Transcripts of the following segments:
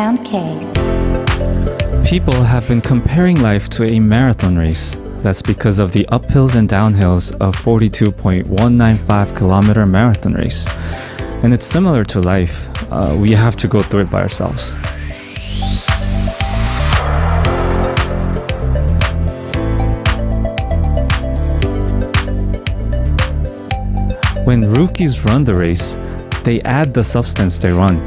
Sound K. People have been comparing life to a marathon race. That's because of the uphills and downhills of 42.195 kilometer marathon race. And it's similar to life. We have to go through it by ourselves. When rookies run the race, they add the substance they run.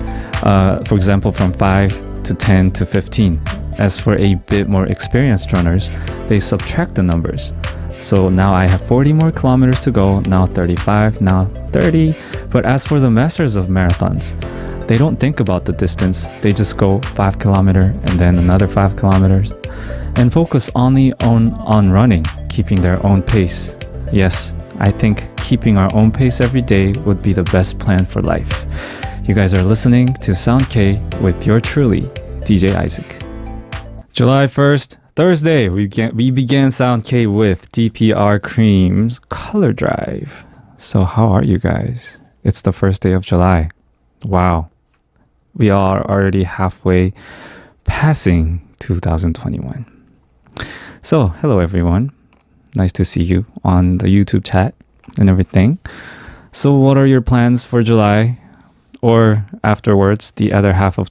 For example, from 5 to 10 to 15. As for a bit more experienced runners, they subtract the numbers. So now I have 40 more kilometers to go, now 35, now 30. But as for the masters of marathons, they don't think about the distance. They just go 5 kilometers and then another 5 kilometers and focus only on running, keeping their own pace. Yes, I think keeping our own pace every day would be the best plan for life. You guys are listening to Sound K with your truly, DJ Isaac. July 1st, Thursday, we began Sound K with DPR Cream's Color Drive. So how are you guys? It's the first day of July. Wow. We are already halfway passing 2021. So, hello everyone. Nice to see you on the YouTube chat and everything. So what are your plans for July or afterwards, the other half of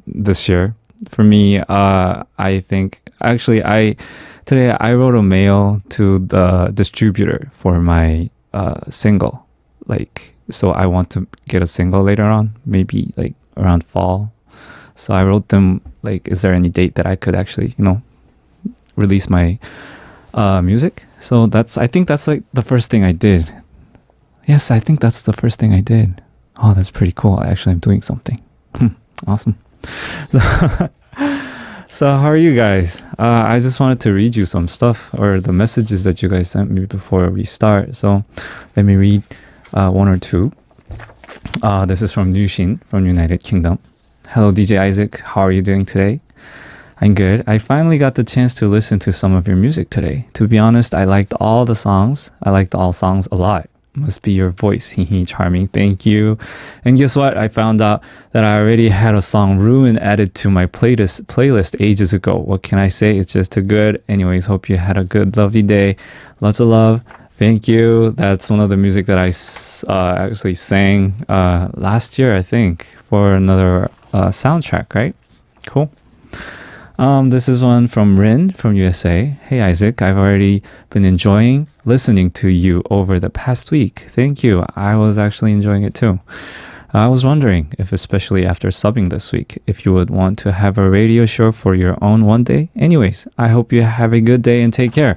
this year? For me, I think today I wrote a mail to the distributor for my single. So I want to get a single later on, maybe around fall. So I wrote them is there any date that I could actually, release my music? So I think that's the first thing I did. Yes, I think that's the first thing I did. Oh, that's pretty cool. Actually, I'm doing something. Awesome. So how are you guys? I just wanted to read you some stuff or the messages that you guys sent me before we start. So let me read one or two. This is from Nushin from United Kingdom. Hello, DJ Isaac. How are you doing today? I'm good. I finally got the chance to listen to some of your music today. To be honest, I liked all songs a lot. Must be your voice. Charming. Thank you. And guess what? I found out that I already had a song Ruin added to my playlist ages ago. What can I say? It's just too good. Anyways, hope you had a good, lovely day. Lots of love. Thank you. That's one of the music that I actually sang last year, I think, for another soundtrack, right? Cool. This is one from Rin from USA. Hey Isaac, I've already been enjoying listening to you over the past week. Thank you. I was actually enjoying it too. I was wondering if, especially after subbing this week, if you would want to have a radio show for your own one day. Anyways, I hope you have a good day and take care.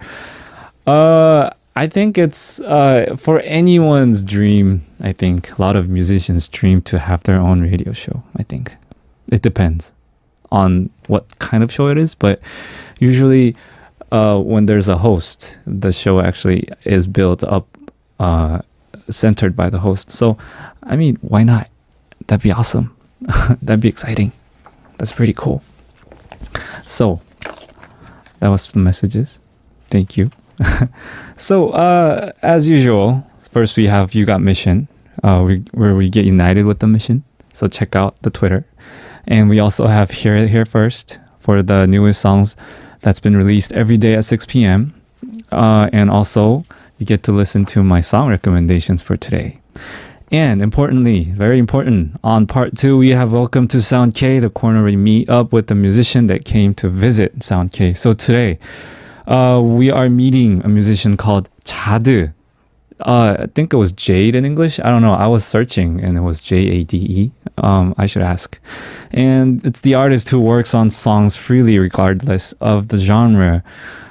I think it's for anyone's dream. I think a lot of musicians dream to have their own radio show. I think it depends on what kind of show it is, but usually when there's a host, the show actually is built up centered by the host. So I mean, why not? That'd be awesome. That'd be exciting. That's pretty cool. So that was the messages. Thank you. So as usual, first we have You Got Mission, where we get united with the mission. So check out the Twitter. And we also have Here First for the newest songs that's been released every day at 6 p.m. And also, you get to listen to my song recommendations for today. And importantly, very important, on part 2, we have Welcome to Sound K, the corner where we meet up with the musician that came to visit Sound K. So today, we are meeting a musician called Jade. I think it was Jade in English. I don't know. I was searching and it was Jade. I should ask. And it's the artist who works on songs freely regardless of the genre.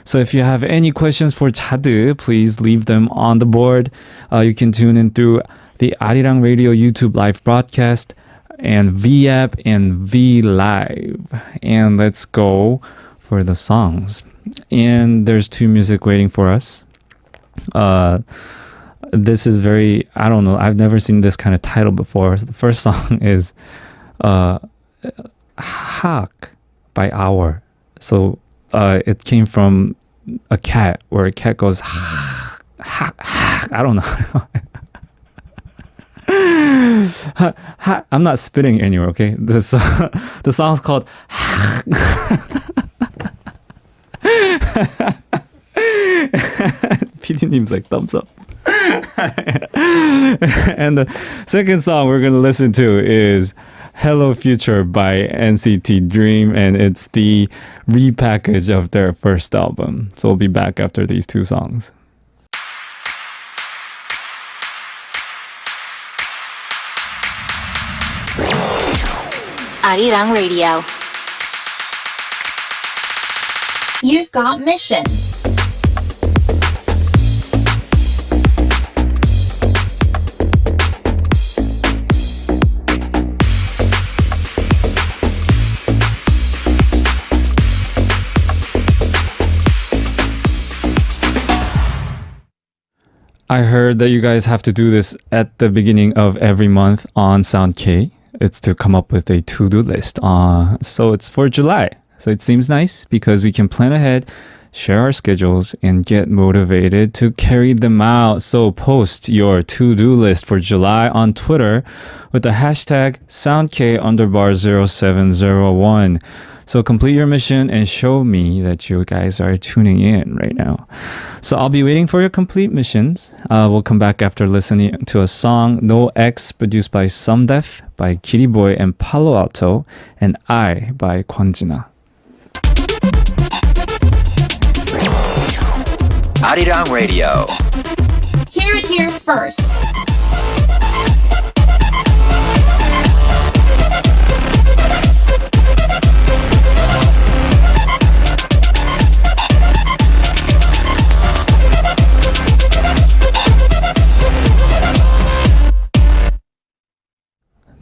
So if you have any questions for Jade, please leave them on the board. You can tune in through the Arirang Radio YouTube live broadcast and V app and V Live. And let's go for the songs. And there's 2 music waiting for us. This is very, I don't know, I've never seen this kind of title before. The first song is Hak by Hour. So it came from a cat, where a cat goes hak, hak. I don't know. I'm not spitting anywhere, okay? The song's called PD님's like thumbs up. And the second song we're going to listen to is Hello Future by NCT Dream, and it's the repackage of their first album. So we'll be back after these two songs. Arirang Radio. You've got mission. I heard that you guys have to do this at the beginning of every month on Sound K. It's to come up with a to-do list. So it's for July. So it seems nice because we can plan ahead, share our schedules, and get motivated to carry them out. So post your to-do list for July on Twitter with the hashtag SoundK_0701. So complete your mission and show me that you guys are tuning in right now. So I'll be waiting for your complete missions. We'll come back after listening to a song, No X, produced by Sumdef, by Kitty Boy and Palo Alto, and I by Kwonjina. Arirang Radio. Hear it here first.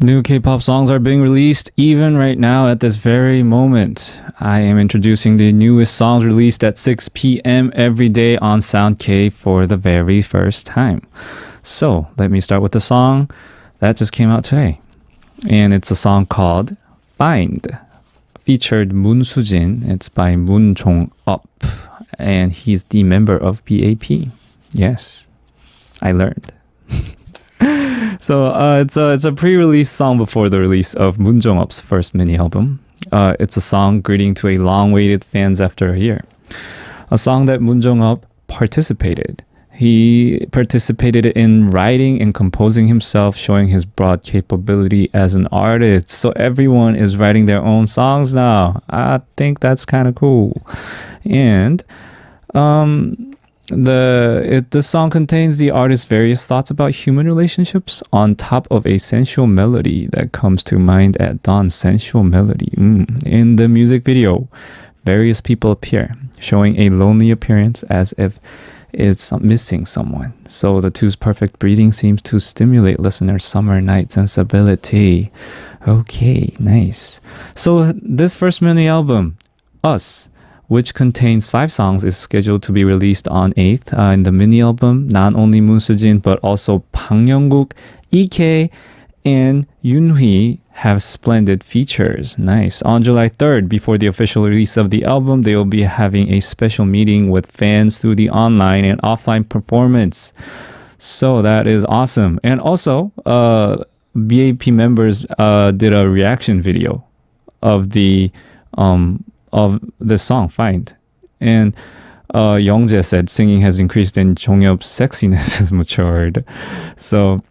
New K-pop songs are being released even right now at this very moment. I am introducing the newest songs released at 6 p.m. every day on Sound K for the very first time. So let me start with the song that just came out today. And it's a song called Find, featured Moon Sujin. It's by Moon Jong-up, and he's the member of BAP. Yes, I learned. So it's a pre-release song before the release of Moon Jong-up's first mini album. It's a song greeting to a long-awaited fans after a year. A song that Moon Jong-up participated. He participated in writing and composing himself, showing his broad capability as an artist. So everyone is writing their own songs now. I think that's kind of cool. And the song contains the artist's various thoughts about human relationships on top of a sensual melody that comes to mind at dawn. Sensual melody. In the music video, various people appear, showing a lonely appearance as if it's missing someone. So the two's perfect breathing seems to stimulate listeners' summer night sensibility. Okay, nice. So this first mini album, Us, which contains 5 songs, is scheduled to be released on 8th. In the mini album, not only Moon Sujin but also Bang Young-guk, EK, and Yoonhee have splendid features. Nice. On July 3rd, before the official release of the album, they will be having a special meeting with fans through the online and offline performance. So that is awesome. And also, BAP members did a reaction video of the song Find. And Youngjae said singing has increased and Jonghyup's sexiness has matured. So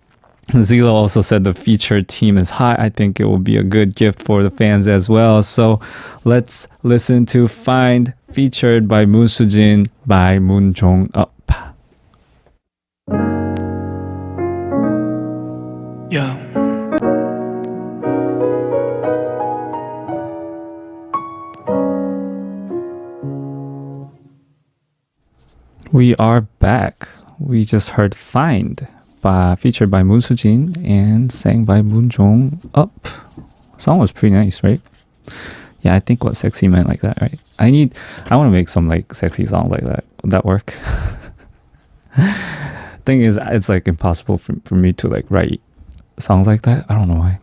Zila also said the featured team is hot. I think it will be a good gift for the fans as well. So let's listen to Find, featured by Moon Sujin by Moon Jong-up. Yeah. We are back. We just heard Find, featured by Moon Sujin and sang by Moon Jong-up. Song was pretty nice, right? Yeah, I think what sexy meant like that, right? I want to make some like sexy songs like that. Would that work? Thing is, it's like impossible for me to like write songs like that. I don't know why.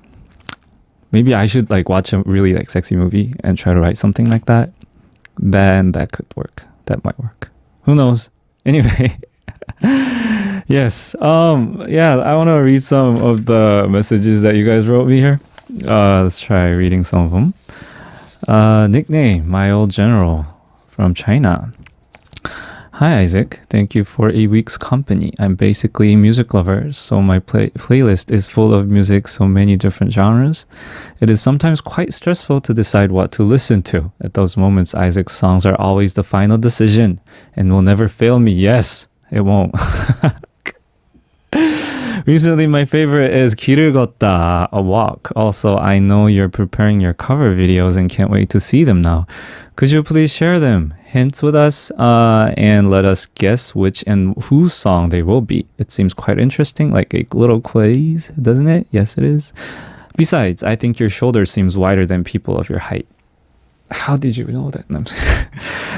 Maybe I should like watch a really like sexy movie and try to write something like that. Then that could work. That might work. Who knows? Anyway, Yes. Yeah, I want to read some of the messages that you guys wrote me here. Let's try reading some of them. Nickname, my old general from China. Hi Isaac, thank you for a week's company. I'm basically a music lover, so my playlist is full of music, so many different genres. It is sometimes quite stressful to decide what to listen to. At those moments, Isaac's songs are always the final decision and will never fail me. Yes, it won't. Recently, my favorite is 길을 걷다, a walk. Also, I know you're preparing your cover videos and can't wait to see them now. Could you please share them, hints with us, and let us guess which and whose song they will be? It seems quite interesting, like a little quiz, doesn't it? Yes, it is. Besides, I think your shoulder seems wider than people of your height. How did you know that? No, I'm sorry.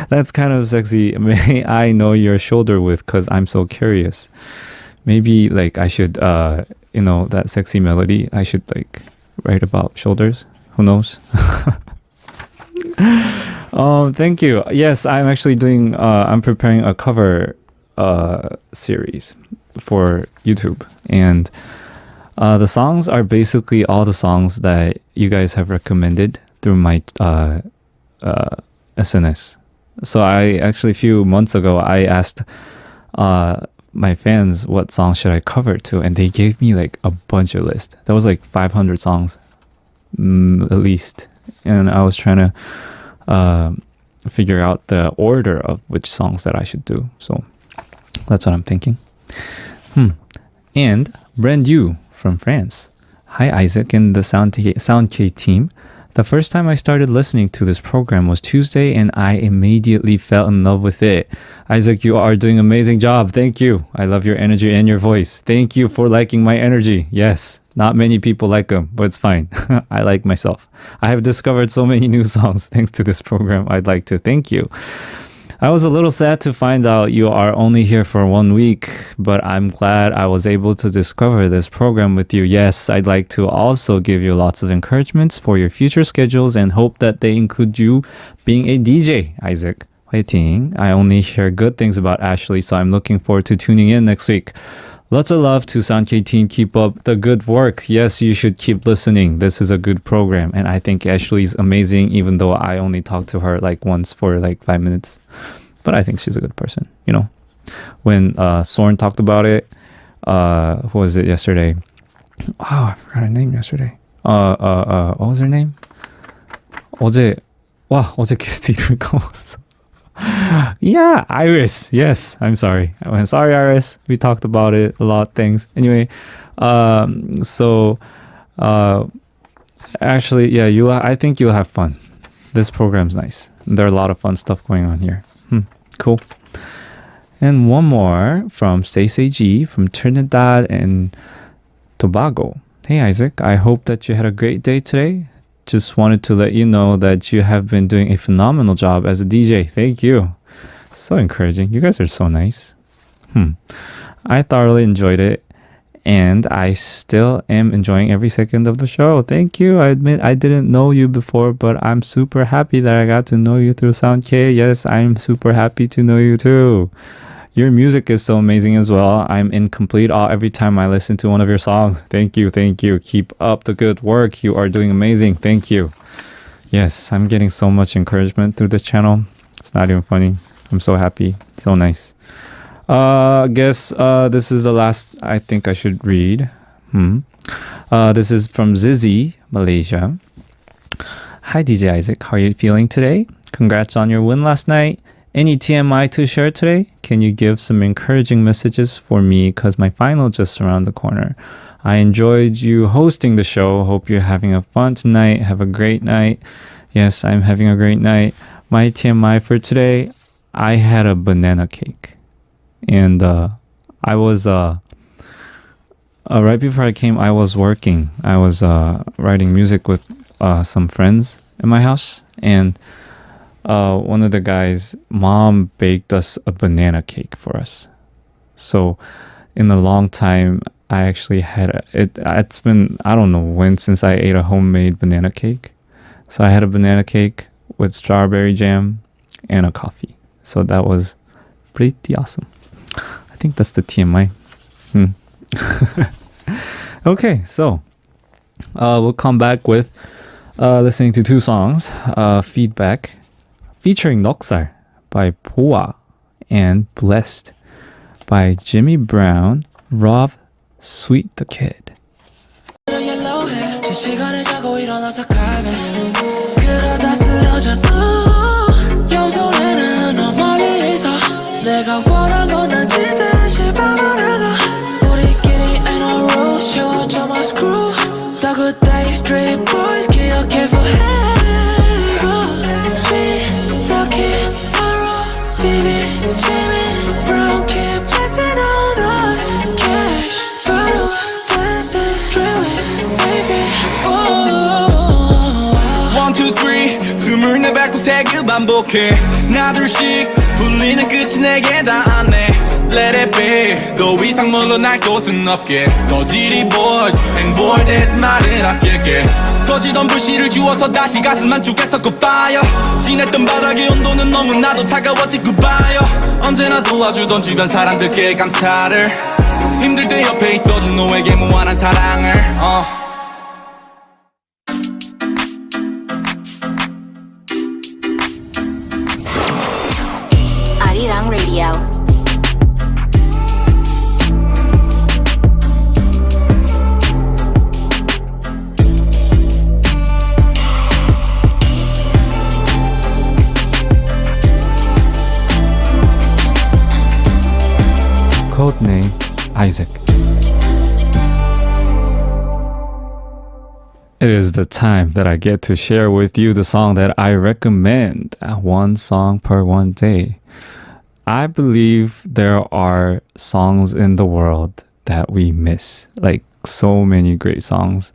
That's kind of sexy. May I know your shoulder width, because I'm so curious. Maybe like I should, that sexy melody, I should like write about shoulders. Who knows? Thank you. Yes, I'm actually I'm preparing a cover series for YouTube. And the songs are basically all the songs that you guys have recommended through my SNS. So I actually, a few months ago, I asked my fans what song should I cover to, and they gave me like a bunch of lists. That was like 500 songs at least, and I was trying to figure out the order of which songs that I should do. So that's what I'm thinking. And brand new from France. Hi Isaac and the SoundK team. The first time I started listening to this program was Tuesday, and I immediately fell in love with it. Isaac, you are doing an amazing job. Thank you. I love your energy and your voice. Thank you for liking my energy. Yes, not many people like them, but it's fine. I like myself. I have discovered so many new songs thanks to this program. I'd like to thank you. I was a little sad to find out you are only here for 1 week, but I'm glad I was able to discover this program with you. Yes, I'd like to also give you lots of encouragements for your future schedules and hope that they include you being a DJ, Isaac. 화이팅. I only hear good things about Ashley, so I'm looking forward to tuning in next week. Lots of love to SoundK team. Keep up the good work. Yes, you should keep listening. This is a good program. And I think Ashley's amazing, even though I only talked to her like once for like 5 minutes. But I think she's a good person, you know. When Soren talked about it, who was it yesterday? Oh, I forgot her name yesterday. What was her name? 어제 게스트 이름을 까먹었어. Yeah, Iris. Yes, I'm sorry. Sorry, Iris. We talked about it a lot. Things. Anyway, actually, yeah, I think you'll have fun. This program's nice. There are a lot of fun stuff going on here. Cool. And one more from Stacey G from Trinidad and Tobago. Hey, Isaac. I hope that you had a great day today. Just wanted to let you know that you have been doing a phenomenal job as a DJ. Thank you. So encouraging. You guys are so nice. I thoroughly enjoyed it, and I still am enjoying every second of the show. Thank you. I admit I didn't know you before, but I'm super happy that I got to know you through SoundK. Yes, I'm super happy to know you too. Your music is so amazing as well. I'm in complete awe every time I listen to one of your songs. Thank you, thank you. Keep up the good work. You are doing amazing. Thank you. Yes, I'm getting so much encouragement through this channel. It's not even funny. I'm so happy. So nice. Guess this is the last I think I should read. This is from Zizi, Malaysia. Hi DJ Isaac, how are you feeling today? Congrats on your win last night. Any TMI to share today? Can you give some encouraging messages for me because my final just around the corner? I enjoyed you hosting the show. Hope you're having a fun tonight. Have a great night. Yes, I'm having a great night. My TMI for today, I had a banana cake. And I was, right before I came, I was working. I was writing music with some friends in my house. And one of the guys' mom baked us a banana cake for us. So in a long time, I actually had it's been, I don't know when, since I ate a homemade banana cake. So I had a banana cake with strawberry jam and a coffee. So that was pretty awesome. I think that's the TMI. Okay, so we'll come back with listening to two songs. Feedback featuring 넉살 by 보아 and Blessed by Jimmy Brown, Rob, Sweet the Kid. 시간을 자고 일어나서 갈배 그러다 쓰러져 염소리는 너 머리에서 내가 원한 건 난 짓을 밟아나가 우리끼리 ain't no rules 채워줘 my screw The good days street boys 기억해 forever Sweet the kid Phoebe, Jimmy, Brown keep blessing on us Cash, bottles, dancing, streetweeds, baby 1, 2, 3 숨을 내뱉고 색을 반복해 나 둘씩 불리는 끝이 내게 닿았네 Let it be 더 이상 물러날 곳은 없게 거지리 boys 행보에 대해서 말을 아낄게 꺼지던 불씨를 주워서 다시 가슴 안쪽에서 꼽아요 지냈던 바닥의 온도는 너무나도 차가워진 goodbye 언제나 도와주던 주변 사람들께 감사를 힘들 때 옆에 있어준 너에게 무한한 사랑을 Arirang Radio. Codename Isaac. It is the time that I get to share with you the song that I recommend. One song per one day. I believe there are songs in the world that we miss. Like so many great songs.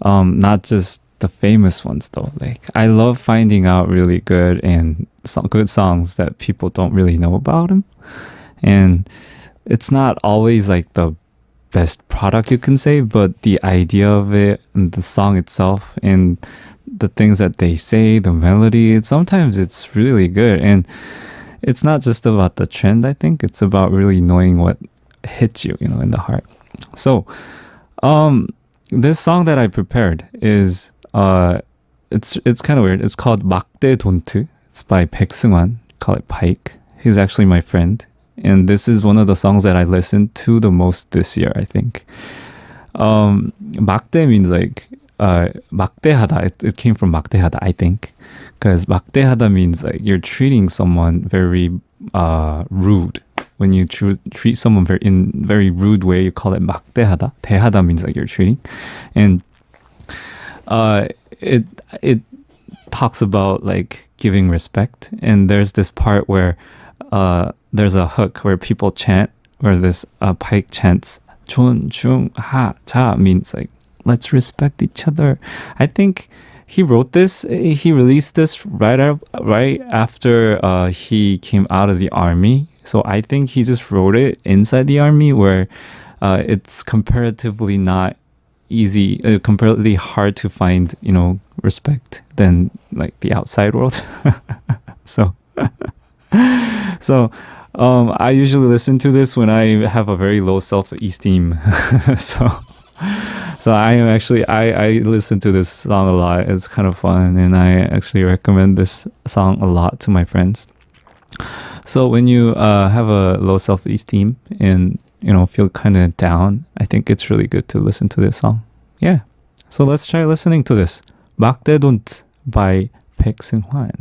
Not just the famous ones though. Like I love finding out really good and good songs that people don't really know about them. And it's not always like the best product you can say, but the idea of it and the song itself and the things that they say, the melody, sometimes it's really good. And it's not just about the trend, I think. It's about really knowing what hits you, in the heart. So, this song that I prepared is, it's kind of weird. It's called 막대 돈트. It's by 백승환. Call it Pike. He's actually my friend. And this is one of the songs that I listened to the most this year, I think. 막대 means like, 막대하다. It came from 막대하다, I think. Because 막대하다 means like you're treating someone very rude. When you treat someone in very rude way, you call it 막대하다. 대하다 means like you're treating. And it talks about like giving respect. And there's this part where there's a hook where people chant, where this Pike chants 존중하자 means like let's respect each other. I think he wrote this, he released this right after he came out of the army. So I think he just wrote it inside the army where it's comparatively not easy, comparatively hard to find, respect than like the outside world. So I usually listen to this when I have a very low self-esteem. So I listen to this song a lot. It's kind of fun, and I actually recommend this song a lot to my friends. So when you have a low self-esteem and feel kind of down, I think it's really good to listen to this song. Yeah. So let's try listening to this. 막대 돈트 by 백승환.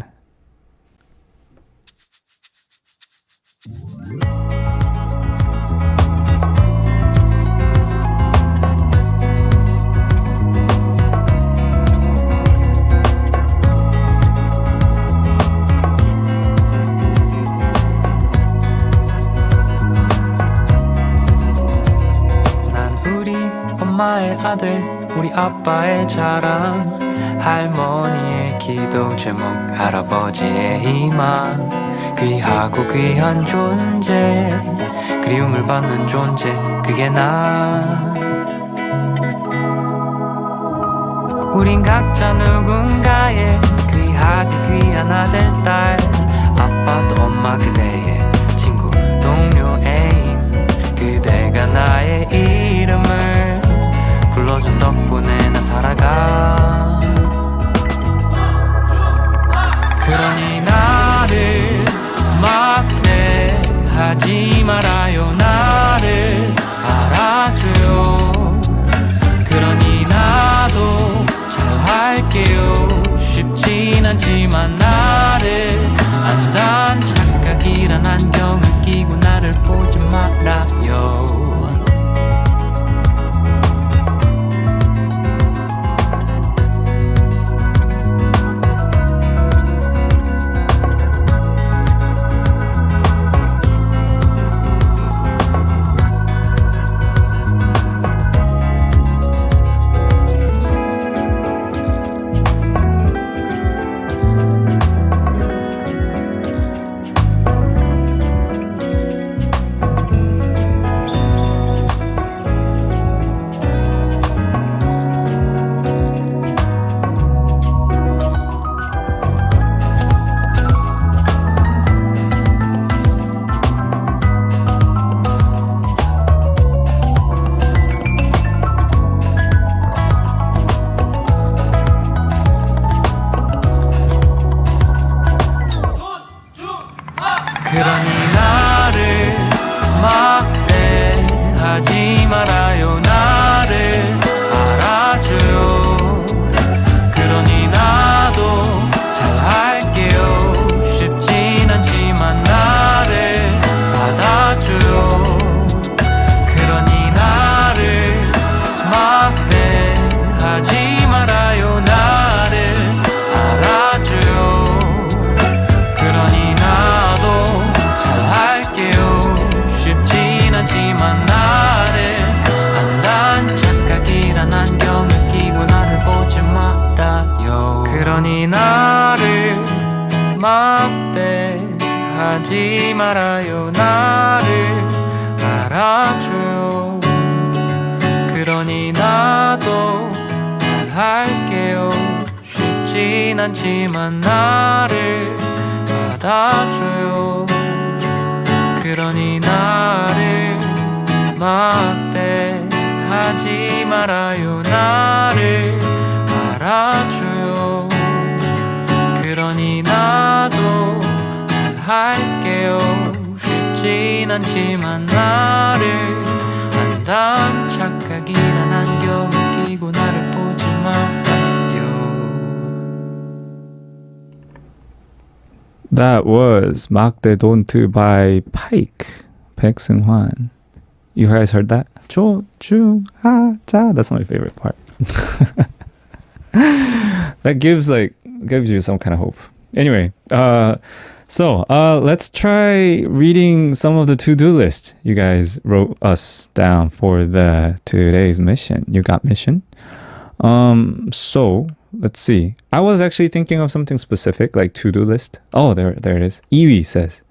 엄마의 아들 우리 아빠의 자랑 할머니의 기도 제목 할아버지의 희망 귀하고 귀한 존재 그리움을 받는 존재 그게 나 우린 각자 누군가의 귀하디 귀한 아들 딸 아빠 또 엄마 그대의 친구 동료 애인 그대가 나의 이름을 불러준 덕분에 나 살아가. 그러니 나를 막대하지 말아요. 나를 알아줘요. 그러니 나도 잘할게요. 쉽진 않지만 나를 안단 착각이란 안경을 끼고 나를 보지 말아요. 그러니 나를 막대하지 말아요. 나를 알아줘요. 그러니 나도 잘할게요. 쉽진 않지만 나를 받아줘요. 그러니 나를 막대하지 말아요. 나를 알아줘요. 그러니 나도 잘할게요. 쉽진 않지만 나를 안단 착각이란 안경을 끼고 나를 보지 말아요. 그러니 나를 막대하지 말아요. 나를 알아줘요. 그러니 나도 잘할게요. 쉽진 않지만 나를 받아줘요. 그러니 나를 막대하지 말아요. 나를 알아줘요. 그러니 나도 잘할게요. 쉽진 않지만 나를 안단 착각이란 안경을 끼고 나를 보지 말아요. That was 막대 돈트 by Pike, 백승환. You guys heard that? 조중하자. That's my favorite part. That gives you some kind of hope. Anyway, so let's try reading some of the to-do list you guys wrote us down for the today's mission. You got mission? So let's see. I was actually thinking of something specific, like to-do list. Oh, there it is. Iwi says,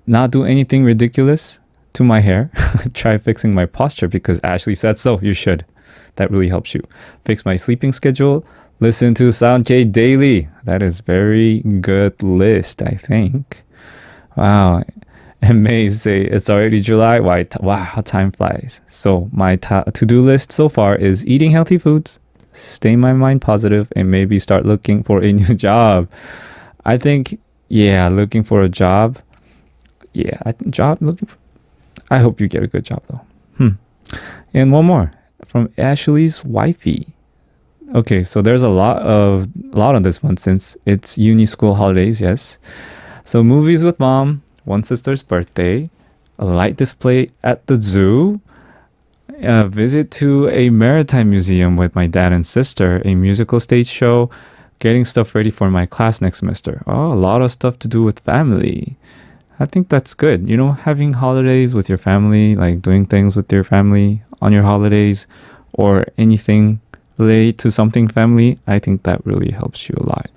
not do anything ridiculous to my hair. Try fixing my posture because Ashley said so. You should. That really helps you. Fix my sleeping schedule. Listen to Sound K daily. That is very good list, I think. Wow. And May say it's already July. Wow, how time flies. So my to-do list so far is eating healthy foods, stay my mind positive, and maybe start looking for a new job. I think, looking for a job. I hope you get a good job though. And one more from Ashley's wifey. Okay, so there's a lot on this one since it's uni school holidays, yes. So movies with mom, one sister's birthday, a light display at the zoo, a visit to a maritime museum with my dad and sister, a musical stage show, getting stuff ready for my class next semester. Oh, a lot of stuff to do with family. I think that's good. You know, having holidays with your family, like doing things with your family on your holidays or anything related to something family, I think that really helps you a lot.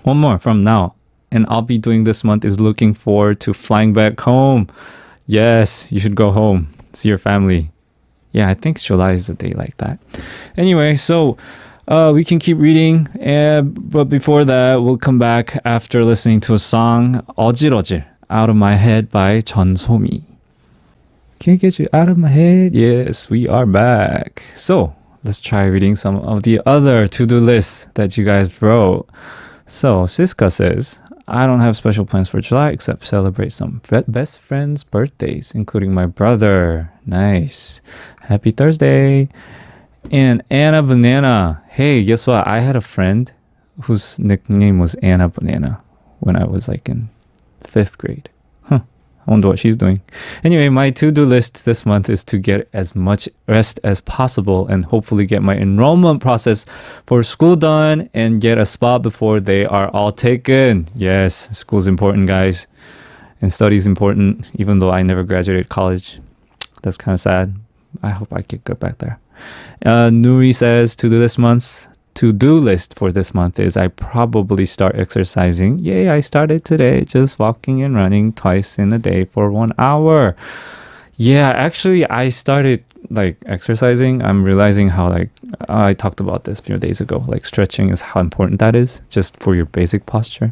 One more from now, and I'll be doing this month, is looking forward to flying back home. Yes, you should go home, see your family. Yeah, I think July is a day like that. Anyway, so we can keep reading, but before that, we'll come back after listening to a song, 어질어질, Out of My Head by 전소미. Can't get you out of my head. Yes, we are back. So let's try reading some of the other to-do lists that you guys wrote. So Siska says, I don't have special plans for July except celebrate some best friends' birthdays, including my brother. Nice. Happy Thursday. And Anna Banana. Hey, guess what? I had a friend whose nickname was Anna Banana when I was like in 5th grade. I wonder what she's doing. Anyway, my to-do list this month is to get as much rest as possible and hopefully get my enrollment process for school done and get a spot before they are all taken. Yes, school's important, guys. And study's important, even though I never graduated college. That's kind of sad. I hope I get good back there. Nuri says, to-do list for this month is I probably start exercising. Yay, I started today, just walking and running twice in a day for 1 hour. Yeah, actually, I started like exercising. I'm realizing how I talked about this a few days ago. Like stretching is how important that is just for your basic posture.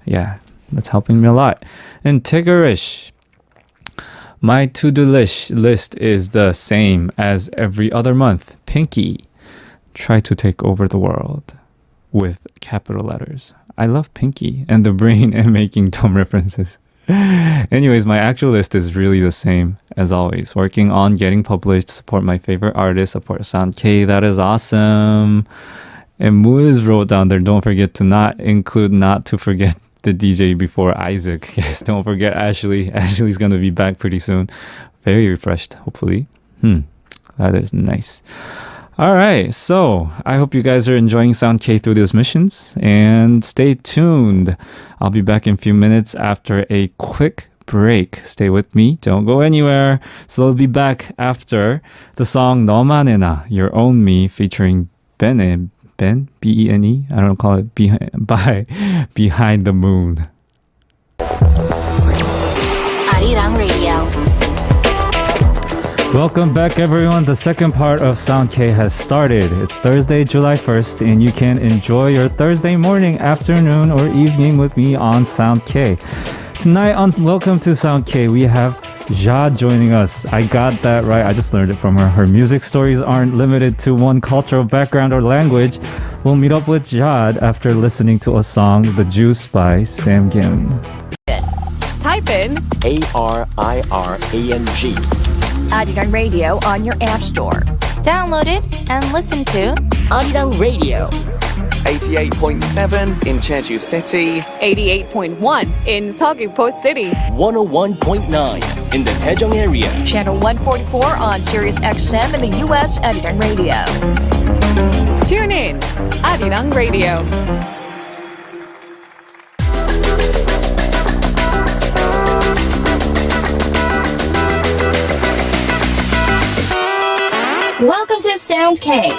Yeah, that's helping me a lot. And Tigerish, my to-do list is the same as every other month. Pinky. Try to take over the world with capital letters. I love Pinky and the brain and making dumb references. Anyways, my actual list is really the same as always. Working on getting published, support my favorite artists, support Sound K. That is awesome. And Muiz wrote down there, don't forget to not to forget the DJ before Isaac. Yes, don't forget Ashley. Ashley's going to be back pretty soon. Very refreshed, hopefully. That is nice. All right, so I hope you guys are enjoying Sound K through these missions, and stay tuned. I'll be back in a few minutes after a quick break. Stay with me, don't go anywhere. So I'll be back after the song 너만 해나, Your Own Me, featuring Ben, B-E-N-E, I don't call it Behind the Moon. Arirang Radio. Welcome back, everyone. The second part of Sound K has started. It's Thursday, July 1st, and you can enjoy your Thursday morning, afternoon, or evening with me on Sound K. Tonight on Welcome to Sound K, we have Jade joining us. I got that right. I just learned it from her. Her music stories aren't limited to one cultural background or language. We'll meet up with Jade after listening to a song, The Juice by Sam Kim. Type in ARIRANG. Arirang Radio on your app store. Download it and listen to Arirang Radio. 88.7 in Jeju City. 88.1 in Seogwipo City. 101.9 in the Daejeong area. Channel 144 on Sirius XM in the US Arirang Radio. Tune in. Arirang Radio. Welcome to Sound K.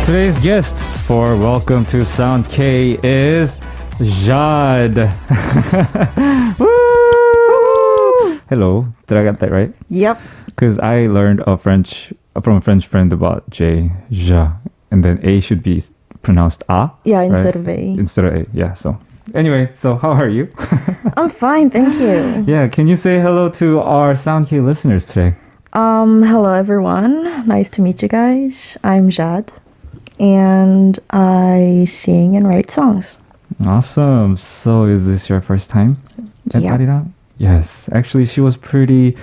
Today's guest for Welcome to Sound K is Jade. Woo! Hello. Did I get that right? Yep. Because I learned from a French friend about J, and then A should be pronounced A. Yeah, instead right? of A. Instead of A, yeah. So anyway, so how are you? I'm fine, thank you. Yeah, can you say hello to our Sound K listeners today? Hello everyone. Nice to meet you guys. I'm Jade, and I sing and write songs. Awesome. So is this your first time at Yeah. Arirang? Yes. Actually, she was pretty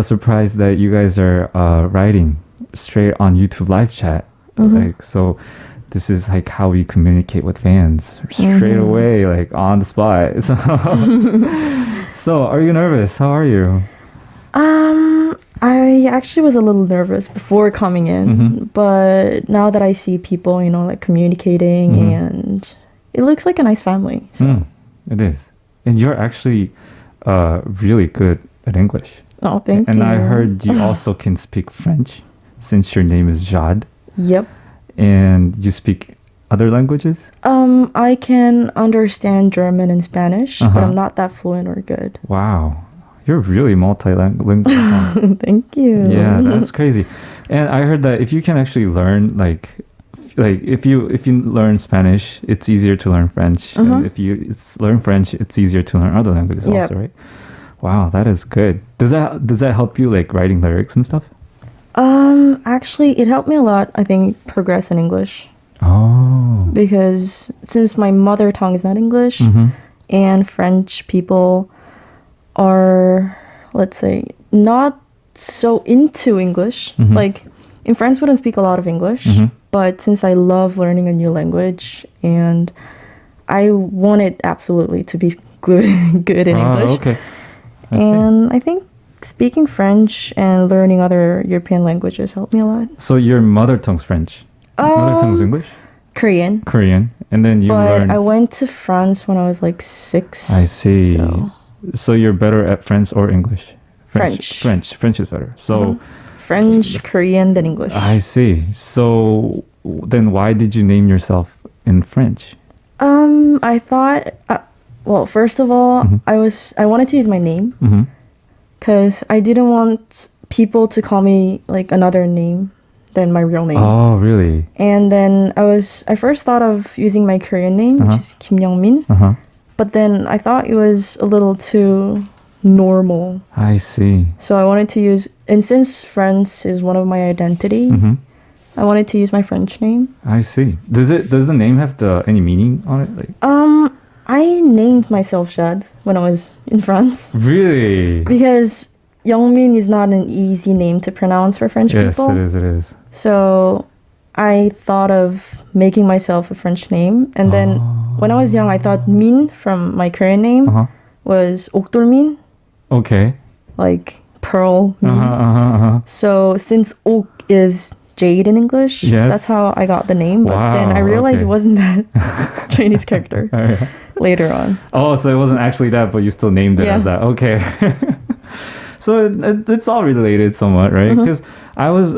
surprised that you guys are writing straight on YouTube live chat. Like, so this is like how we communicate with fans straight away, like on the spot. So, so are you nervous? How are you? I actually was a little nervous before coming in, but now that I see people, like communicating, and it looks like a nice family. So. It is. And you're actually really good at English. Oh, thank you. And I heard you also can speak French since your name is Jade. Yep. And you speak other languages? I can understand German and Spanish, but I'm not that fluent or good. Wow. You're really multilingual. Thank you. Yeah, that's crazy. And I heard that if you can actually learn like if you learn Spanish, it's easier to learn French. And if you learn French, it's easier to learn other languages also, right? Wow, that is good. Does that help you like writing lyrics and stuff? Actually, it helped me a lot, I think, progress in English. Oh. Because since my mother tongue is not English, and French people are, let's say, not so into English. Like, in France, we don't speak a lot of English. But since I love learning a new language, and I wanted absolutely to be good in English. Okay. And I think speaking French and learning other European languages helped me a lot. So your mother tongue's French? Mother tongue's English? Korean. Korean. And then you But learned... I went to France when I was like 6. I see. So you're better at French or English? French. French is better. So French, Korean, then English. I see. So then why did you name yourself in French? I thought, well, first of all, I wanted to use my name because I didn't want people to call me like another name than my real name. Oh, really? And then I first thought of using my Korean name, which is Kim Young-min. But then I thought it was a little too normal. I see. So I wanted to use, and since France is one of my identity, I wanted to use my French name. I see. Does the name have any meaning on it? Like I named myself Jad when I was in France. Really? Because Youngmin is not an easy name to pronounce for French people. Yes, it is. So I thought of making myself a French name. And then when I was young, I thought Min from my Korean name was 옥돌민. Okay. Like pearl Min. So since 옥 is jade in English, that's how I got the name. But then I realized it wasn't that Chinese character later on. Oh, so it wasn't actually that, but you still named it as that. Okay. So it's all related somewhat, right? Because I was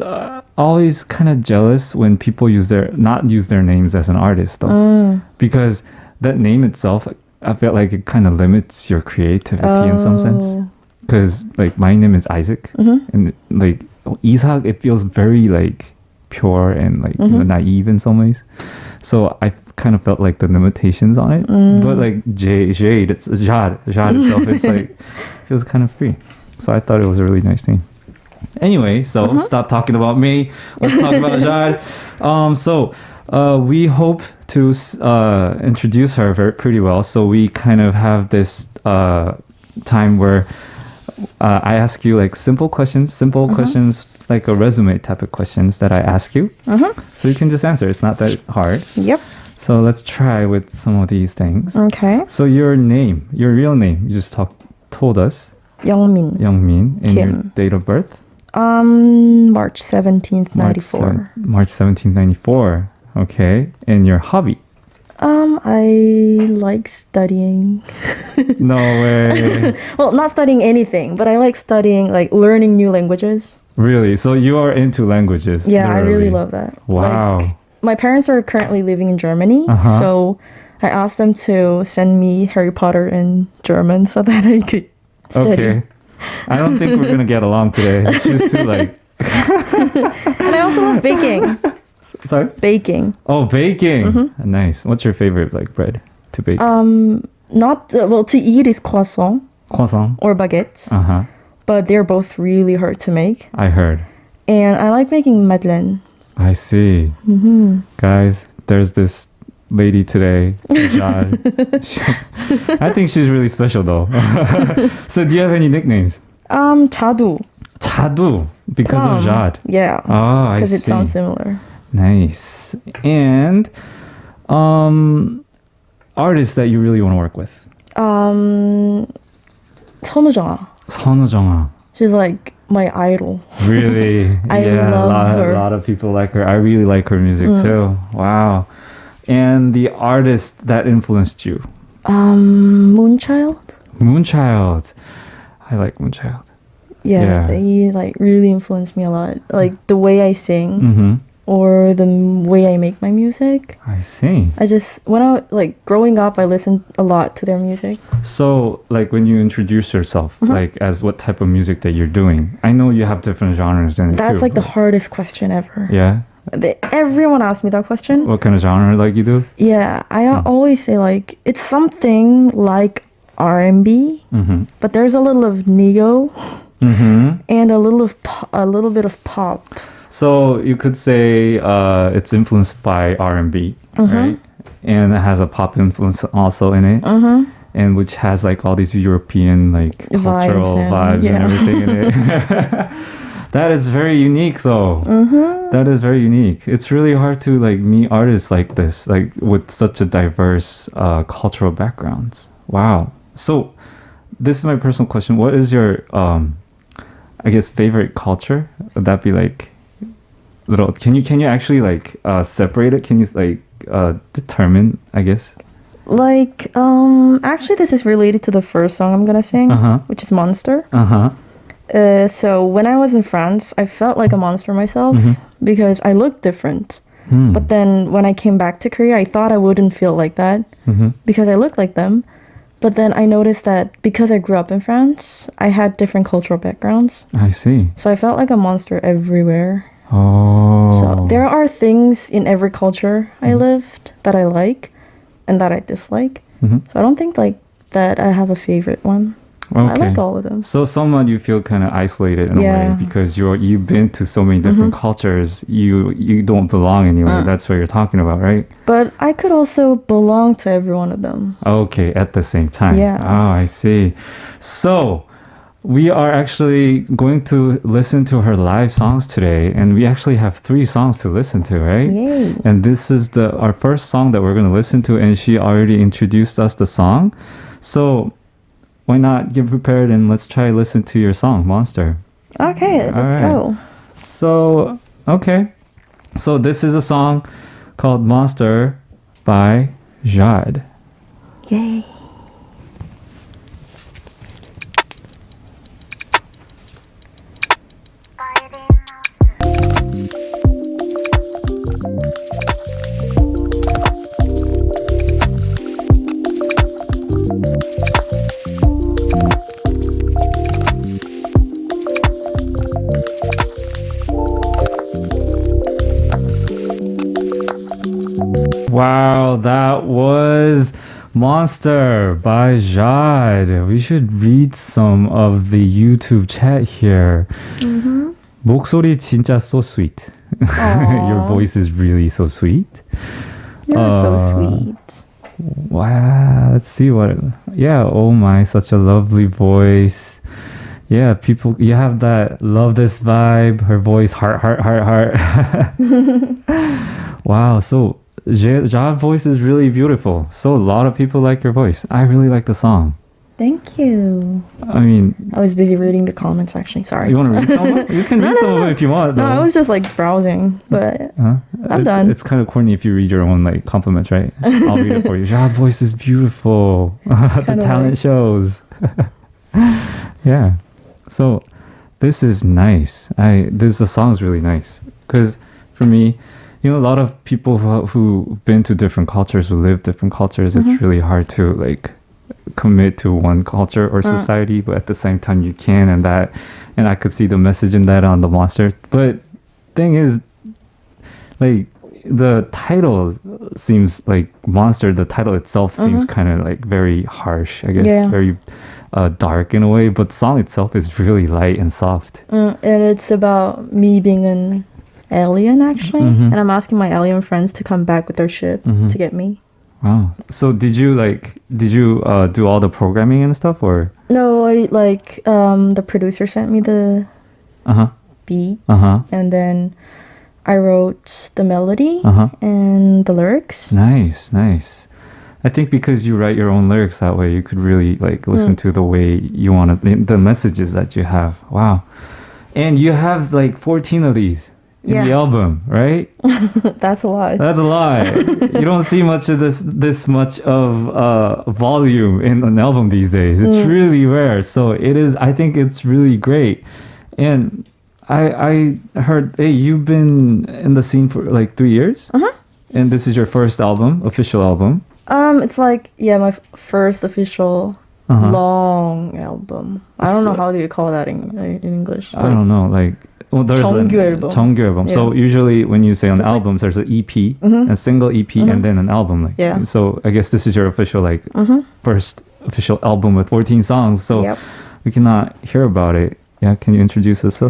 always kind of jealous when people not use their names as an artist, though. Because that name itself, I felt like it kind of limits your creativity in some sense. Because like my name is Isaac, and like Isak, it feels very like pure and like naive in some ways. So I kind of felt like the limitations on it. But like Jade, it's Jad itself, it's like feels kind of free. So I thought it was a really nice name. Anyway, so stop talking about me. Let's talk about Jad. So we hope to introduce her pretty well. So we kind of have this time where I ask you like simple questions, like a resume type of questions that I ask you. So you can just answer. It's not that hard. Yep. So let's try with some of these things. Okay. So your name, your real name, you just told us. Youngmin. And Kim. your date of birth? March 17th, 94. March 17th, 94. Okay. And your hobby? I like studying. No way. Well, not studying anything, but I like studying, like learning new languages. Really? So you are into languages? Yeah, literally. I really love that. Wow. Like, my parents are currently living in Germany, so I asked them to send me Harry Potter in German so that I could study. Okay. I don't think we're going to get along today. She's too like... And I also love baking. Sorry? Baking. Oh, baking. Nice. What's your favorite like bread to bake? To eat is croissant. Croissant. Or baguettes. But they're both really hard to make. I heard. And I like making madeleine. I see. Guys, there's this lady today, Jad. I think she's really special though. So do you have any nicknames? Jadu. Jadu, because of Jad. Yeah. Oh, I see. Because it sounds similar. Nice. And artists that you really want to work with? 선우정아. 선우정아. She's like my idol. Really? I love her. A lot of people like her. I really like her music too. Wow. And the artist that influenced you? Moonchild. Moonchild. I like Moonchild. Yeah, they like really influenced me a lot. Like the way I sing or the way I make my music. I see. When I like growing up, I listened a lot to their music. So like when you introduce yourself, like as what type of music that you're doing, I know you have different genres in it too. That's like the hardest question ever. Yeah. Everyone asks me that question. What kind of genre like you do? Yeah, I always say like it's something like R&B, but there's a little of neo and a little bit of pop. So you could say it's influenced by R&B, right? And it has a pop influence also in it, and which has like all these European like cultural vibes and everything in it. That is very unique, though. That is very unique. It's really hard to like meet artists like this, like with such a diverse cultural backgrounds. Wow. So this is my personal question. What is your, I guess, favorite culture? Would that be like little? Can you actually like separate it? Can you like determine? I guess. Like, actually, this is related to the first song I'm gonna sing, which is Monster. So when I was in France, I felt like a monster myself because I looked different. But then when I came back to Korea, I thought I wouldn't feel like that because I looked like them. But then I noticed that because I grew up in France, I had different cultural backgrounds. I see. So I felt like a monster everywhere. Oh. So there are things in every culture I lived that I like and that I dislike. So I don't think like that I have a favorite one. Okay. I like all of them. So somewhat you feel kind of isolated in a way because you've been to so many different cultures. You don't belong anywhere. That's what you're talking about, right? But I could also belong to every one of them. Okay, at the same time. Yeah. Oh, I see. So we are actually going to listen to her live songs today, and we actually have 3 songs to listen to, right? Yay. And this is our first song that we're going to listen to, and she already introduced us the song. So why not get prepared and let's try listen to your song, Monster. Okay, let's go. So, okay. So this is a song called Monster by Jad. Yay. Wow, that was Monster by Jad. We should read some of the YouTube chat here. 목소리 진짜 so sweet. Your voice is really so sweet. You're so sweet. Wow, let's see what. Yeah, oh my, such a lovely voice. Yeah, people, you have that love this vibe. Her voice, heart. Wow, so Jad's voice is really beautiful. So a lot of people like your voice. I really like the song. Thank you. I mean, I was busy reading the comments actually. Sorry. you want to read some of it? You can read some of it if you want. No, though. I was just like browsing, but I'm done. It's kind of corny if you read your own like compliments, right? I'll read it for you. Jad's voice is beautiful. The talent shows. Yeah. So this is nice. The song is really nice because for me, you know, a lot of people who've been to different cultures, who live different cultures, it's really hard to like commit to one culture or society, but at the same time you can, and I could see the message in that on the Monster. But thing is, like the title seems like Monster. The title itself seems kind of like very harsh, I guess, very dark in a way. But song itself is really light and soft. And it's about me being an alien actually, and I'm asking my alien friends to come back with their ship to get me. Wow. So did you do all the programming and stuff, or? No, the producer sent me the beats, and then I wrote the melody and the lyrics. Nice. I think because you write your own lyrics that way, you could really like listen to the way you want to, the messages that you have. Wow. And you have like 14 of these in the album, right? That's a lot. That's a lot. You don't see much of this much of volume in an album these days. It's really rare. So it is, I think it's really great. And I heard, hey, you've been in the scene for like 3 years? And this is your first album, official album? It's like, my first official long album. I don't know how do you call that in English. I don't know, like Well, there's 정규 앨범. 정규 album. Yeah. So usually when you say on It's like- albums, there's an EP, a single EP, and then an album. Like, Yeah. So I guess this is your official first official album with 14 songs. So Yep. we cannot hear about it. Yeah, can you introduce us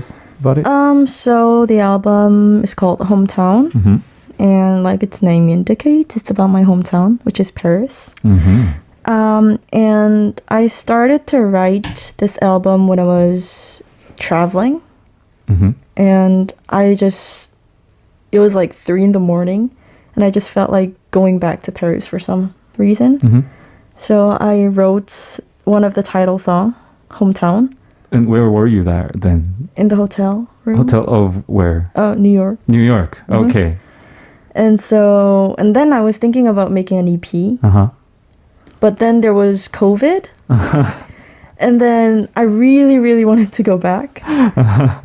about it? So the album is called Hometown, and like its name indicates, it's about my hometown, which is Paris. And I started to write this album when I was traveling, and it was like 3 a.m, and I just felt like going back to Paris for some reason. So I wrote one of the title song, Hometown, And where were you there then? in the hotel room. Hotel of where? New York. New York. Okay. And then I was thinking about making an EP, but then there was COVID. And then I really, really wanted to go back.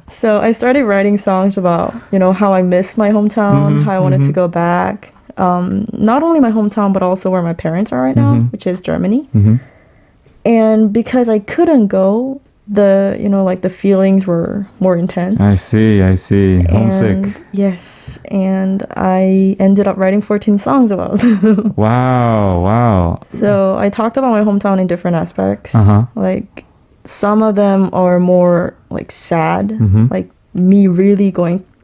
So I started writing songs about, how I miss my hometown, how I wanted to go back. Not only my hometown, but also where my parents are right now, which is Germany. And because I couldn't go, the feelings were more intense. I see. Homesick. And, yes, and I ended up writing 14 songs about it. Wow. So I talked about my hometown in different aspects. Like some of them are more like sad, like me really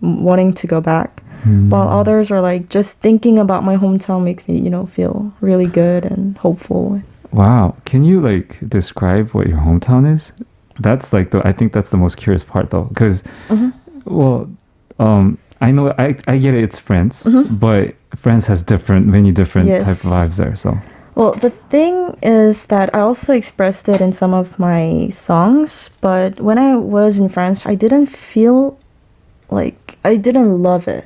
wanting to go back. While others are like just thinking about my hometown makes me, feel really good and hopeful. Wow. Can you like describe what your hometown is? That's like I think that's the most curious part though, because I know I get it, it's France, but France has many different Yes. type of vibes there. So Well, the thing is that I also expressed it in some of my songs, but when I was in France, I didn't feel like I didn't love it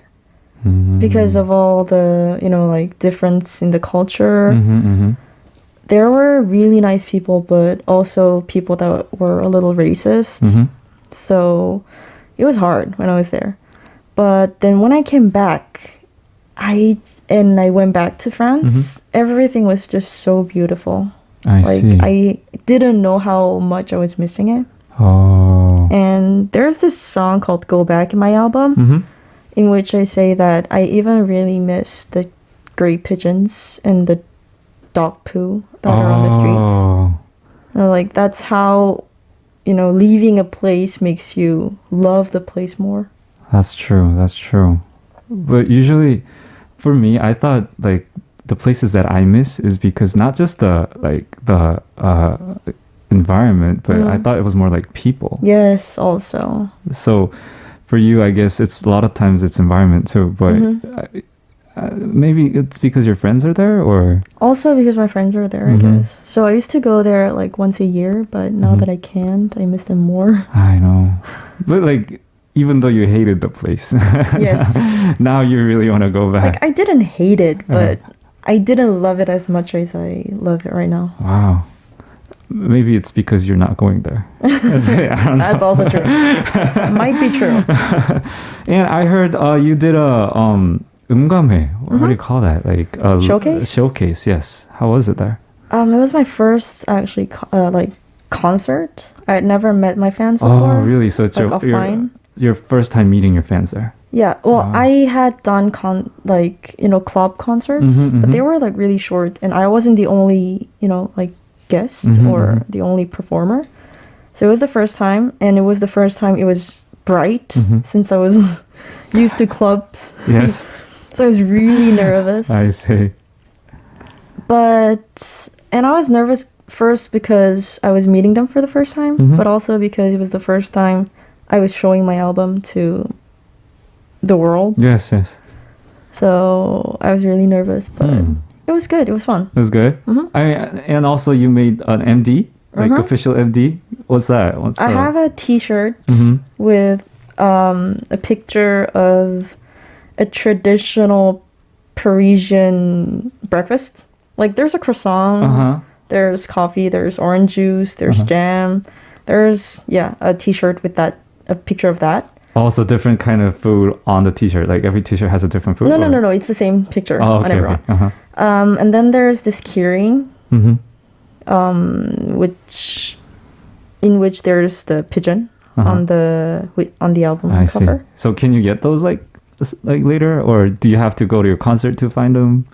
because of all the, like difference in the culture. There were really nice people, but also people that were a little racist. So it was hard when I was there. But then when I came back, I went back to France, everything was just so beautiful. I see. I didn't know how much I was missing it. Oh. And there's this song called Go Back in my album, in which I say that I even really miss the gray pigeons and the dog poo that are on the streets. Like that's how, leaving a place makes you love the place more. That's true. But usually for me, I thought like the places that I miss is because not just the environment, but I thought it was more like people. Yes, also. So for you, I guess it's a lot of times it's environment too, but maybe it's because your friends are there, or Also because my friends are there, I guess. So I used to go there like once a year, but now that I can't, I miss them more. I know. But like even though you hated the place, Yes. now you really want to go back. Like I didn't hate it, but I didn't love it as much as I love it right now. Wow. Maybe it's because you're not going there. I don't know. That's also true. Might be true. And I heard you did a 음감회. What do you call that? Like a Showcase? Showcase, yes. How was it there? It was my first actually concert. I had never met my fans before. Oh, really? So it's Like offline. your first time meeting your fans there. Yeah, well, I had done club concerts, but they were like really short, and I wasn't the only guest or the only performer. So it was the first time, and it was the first time it was bright since I was used to clubs. Yes. So I was really nervous. I see. And I was nervous first because I was meeting them for the first time, but also because it was the first time I was showing my album to the world. Yes. So I was really nervous, but it was good. It was fun. It was good. And also you made an MD, like official MD. What's that? I have a T-shirt with a picture of a traditional Parisian breakfast. Like there's a croissant, there's coffee, there's orange juice, there's jam. There's a T-shirt with a picture of that. Also different kind of food on the T-shirt. Like every T-shirt has a different food. No. It's the same picture on everyone. Okay. And then there's this keyring, in which there's the pigeon on the album I cover. see. So can you get those like later, or do you have to go to your concert to find them?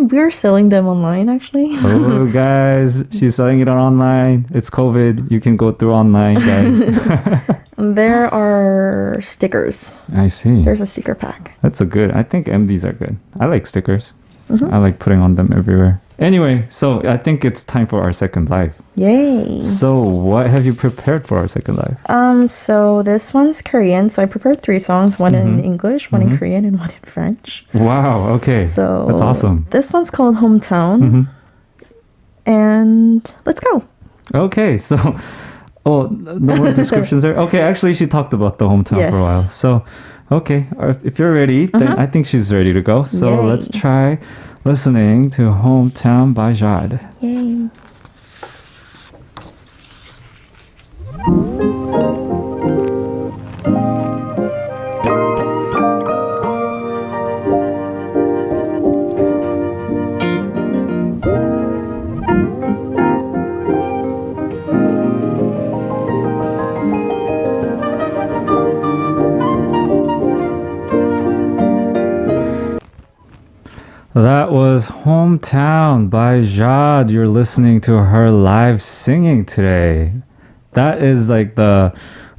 We're selling them online actually. Oh, guys, she's selling it on online. It's COVID. You can go through online, guys. There are stickers. I see. There's a sticker pack. That's a good. I think MDs are good. I like stickers. I like putting on them everywhere. Anyway, so I think it's time for our second live. Yay. So what have you prepared for our second live? So this one's Korean. So I prepared 3 songs, one in English, one in Korean, and one in French. Wow, okay. So that's awesome. This one's called Hometown. And let's go. Okay, so no more descriptions there. Okay, actually she talked about the hometown for a while. So okay, if you're ready, then I think she's ready to go. So Yay. let's try listening to Hometown by Jade. Yay. That was Hometown by Jade. You're listening to her live singing today. That is like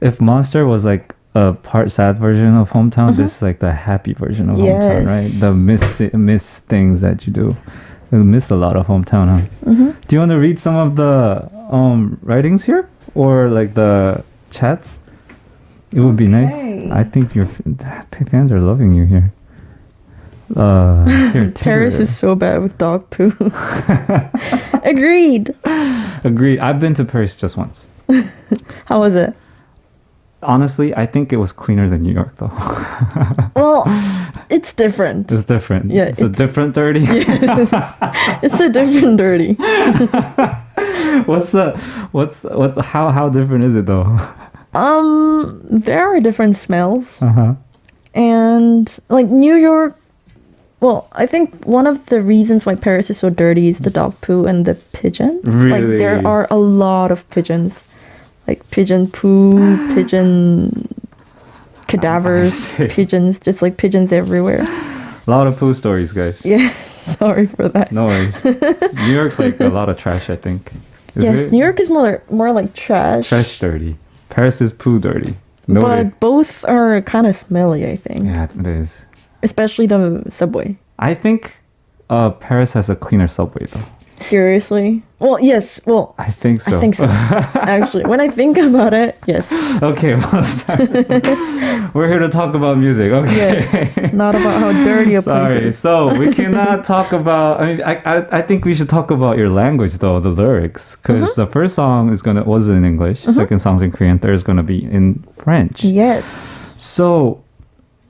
if Monster was like a part sad version of Hometown, this is like the happy version of Hometown, right? The miss things that you do. You miss a lot of Hometown, huh? Do you want to read some of the writings here? Or like the chats? It would be nice. I think your fans are loving you here. Paris is so bad with dog poo. Agreed. I've been to Paris just once. How was it? Honestly, I think it was cleaner than New York though. Well, it's different. It's different. Yeah, it's a different dirty. Yes, it's a different dirty. How different is it though? There are different smells. And like New York, well, I think one of the reasons why Paris is so dirty is the dog poo and the pigeons. Really? Like there are a lot of pigeons. Like pigeon poo, pigeon cadavers, pigeons, just like pigeons everywhere. A lot of poo stories, guys. Yeah, sorry for that. No worries. New York's like a lot of trash, I think. Is it? New York is more like trash. Trash dirty. Paris is poo dirty. But both are kind of smelly, I think. Yeah, it is. Especially the subway. I think Paris has a cleaner subway though. Seriously? Well, yes. Well, I think so. Actually, when I think about it, yes. Okay, we're here to talk about music. Okay. Yes, not about how dirty a place Sorry. is. So we cannot talk about. I mean, I think we should talk about your language though, the lyrics, because the first song was in English, second song's in Korean, third is gonna be in French. Yes. So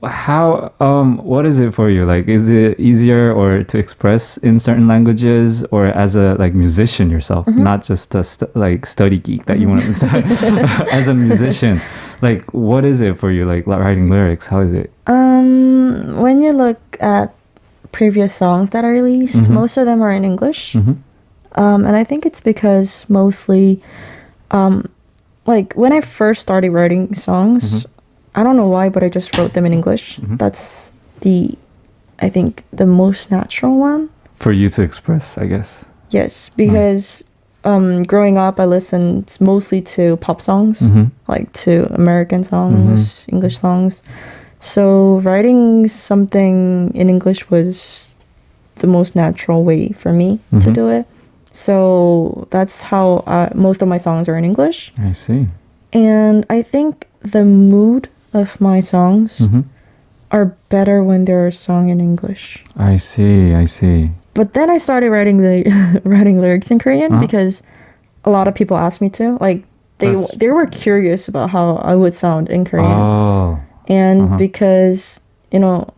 how what is it for you? Like, is it easier or to express in certain languages, or as a like musician yourself, not just a study geek that you want to say? As a musician, like, what is it for you, like writing lyrics? How is it? When you look at previous songs that I released, most of them are in English. And I think it's because mostly like when I first started writing songs, I don't know why, but I just wrote them in English. That's I think the most natural one. For you to express, I guess. Yes, because growing up, I listened mostly to pop songs, like to American songs, English songs. So writing something in English was the most natural way for me to do it. So that's how most of my songs are in English. I see. And I think the mood of my songs are better when they're sung in English. I see. But then I started writing lyrics in Korean because a lot of people asked me to. Like they were curious about how I would sound in Korean. Oh. And because, you know,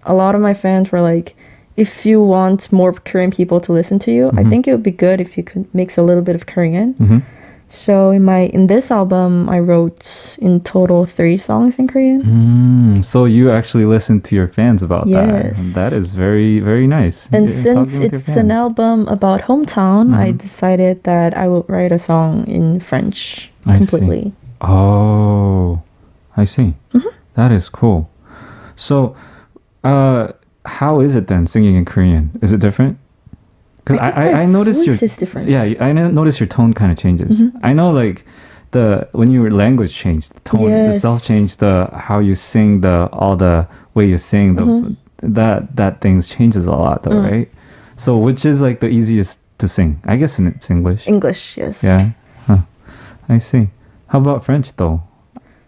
a lot of my fans were like, if you want more Korean people to listen to you, I think it would be good if you could mix a little bit of Korean. So in this album, I wrote in total 3 songs in Korean. So you actually listened to your fans about that. Yes. That is very, very nice. And since it's an album about hometown, I decided that I would write a song in French completely. Oh, I see. That is cool. So, how is it then singing in Korean? Is it different? Because I noticed your voice is different. Yeah, I noticed your tone kind of changes. I know like when your language changed, the tone itself changed, the how you sing, all the way you sing, that things changes a lot though, right? So which is like the easiest to sing? I guess it's English. English, yes. Yeah. Huh. I see. How about French though?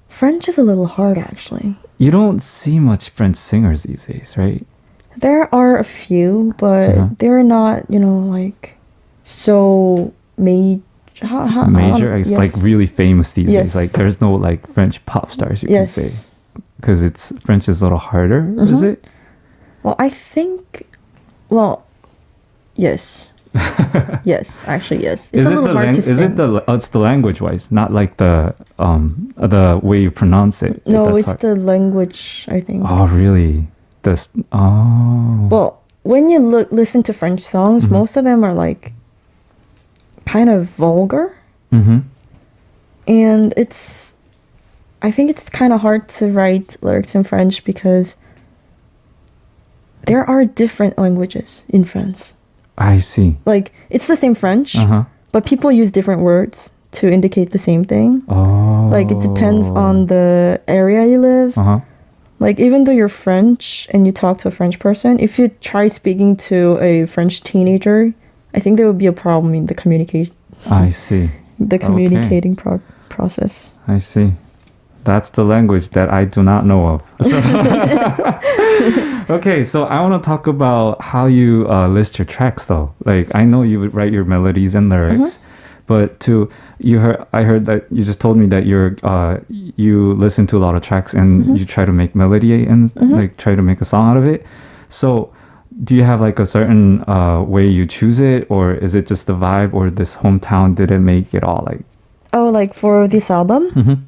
French is a little hard actually. You don't see much French singers these days, right? There are a few, but they're not, like so major. Major, it's yes. like really famous these Yes. days. Like there's no like French pop stars you can Yes. say, because French is a little harder. Is it? Well, I think, yes. Yes, actually, yes. It's a little hard to Is sing. it it's the language wise, not like the way you pronounce it? No, That's it's hard. the language, I think. Oh, really? Well, when you listen to French songs, most of them are like kind of vulgar. Mm-hmm. And I think it's kind of hard to write lyrics in French because there are different languages in France. I see. Like, it's the same French, Uh-huh. but people use different words to indicate the same thing. Oh. Like, it depends on the area you live. Uh-huh. Like, even though you're French and you talk to a French person, if you try speaking to a French teenager, I think there would be a problem in the communication. I see. The communicating process. I see. That's the language that I do not know of. So okay, so I want to talk about how you list your tracks, though. Like, I know you would write your melodies and lyrics, but I heard that you just told me that you listen to a lot of tracks and you try to make melody and like try to make a song out of it. So, do you have like a certain way you choose it, or is it just the vibe, or this hometown didn't make it all like? Oh, like for this album?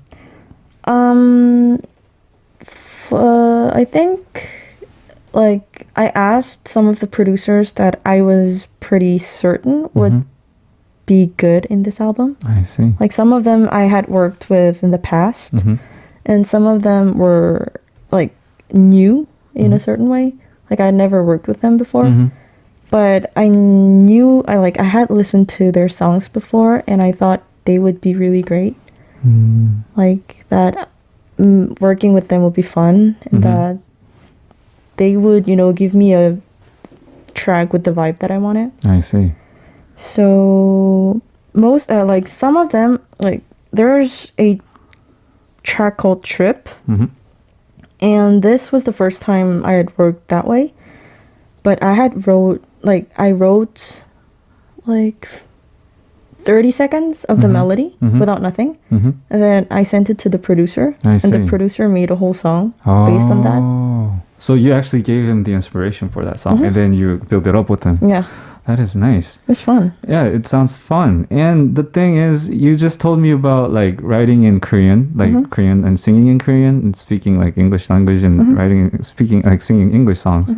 I think like I asked some of the producers that I was pretty certain would be good in this album. I see. Like some of them I had worked with in the past, and some of them were like new in a certain way. Like I had never worked with them before, but I knew I had listened to their songs before, and I thought they would be really great. Like that working with them would be fun, and that they would, give me a track with the vibe that I wanted. I see. So most like some of them, like there's a track called Trip, and this was the first time I had worked that way, but I wrote like 30 seconds of the melody without nothing, and then I sent it to the producer, and the producer made a whole song based on that. So you actually gave him the inspiration for that song, and then you built it up with him. Yeah, that is nice. it was fun. Yeah, it sounds fun. And the thing is, you just told me about like writing in Korean, like Korean, and singing in Korean, and speaking like English language, and singing English songs.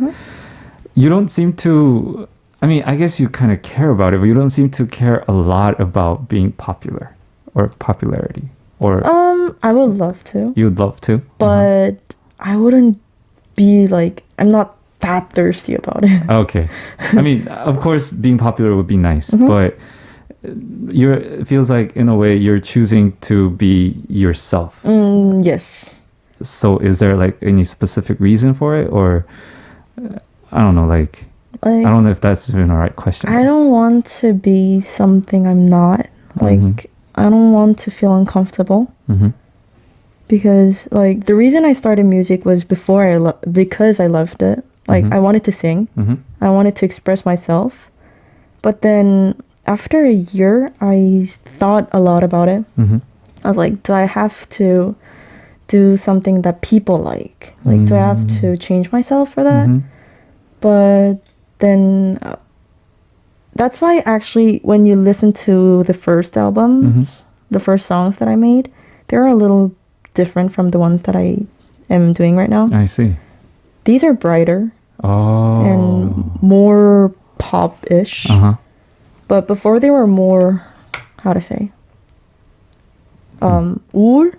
You don't seem to. I mean, I guess you kind of care about it, but you don't seem to care a lot about being popular or popularity. Or I would love to, you would love to, but I wouldn't be like, I'm not that thirsty about it. Okay. I mean, of course, being popular would be nice, but it feels like in a way you're choosing to be yourself. Yes. So is there like any specific reason for it, or I don't know, like I don't know if that's even the right question. I don't want to be something I'm not. Like, I don't want to feel uncomfortable. Because, like, the reason I started music was because I loved it. Like, I wanted to sing. I wanted to express myself. But then, after a year, I thought a lot about it. I was like, do I have to do something that people like? Like, do I have to change myself for that? But then that's why actually when you listen to the first album, the first songs that I made, they're a little different from the ones that I am doing right now. I see. These are brighter and more pop-ish. But before they were more, how to say? 우울.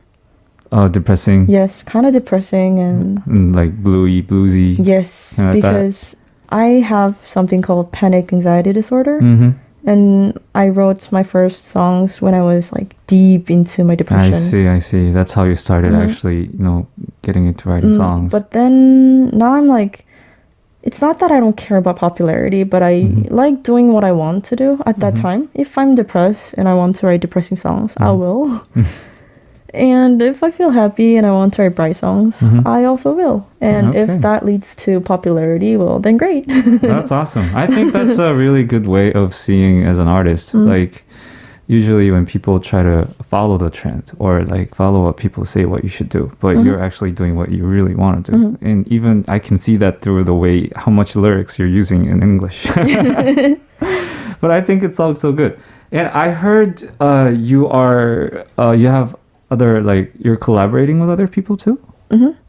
Depressing. Yes, kind of depressing and Like bluesy. yes, like because I have something called panic anxiety disorder. Mm-hmm. And I wrote my first songs when I was like deep into my depression. I see. That's how you started actually, getting into writing songs. But then now I'm like, it's not that I don't care about popularity, but I like doing what I want to do at that time. If I'm depressed and I want to write depressing songs, I will. And if I feel happy and I want to write bright songs, I also will. And Okay. if that leads to popularity, well, then great. That's awesome. I think that's a really good way of seeing as an artist. Like, usually when people try to follow the trend or like follow what people say what you should do, but you're actually doing what you really want to do. And even I can see that through the way how much lyrics you're using in English. But I think it's also good. And I heard you have other, like, you're collaborating with other people too?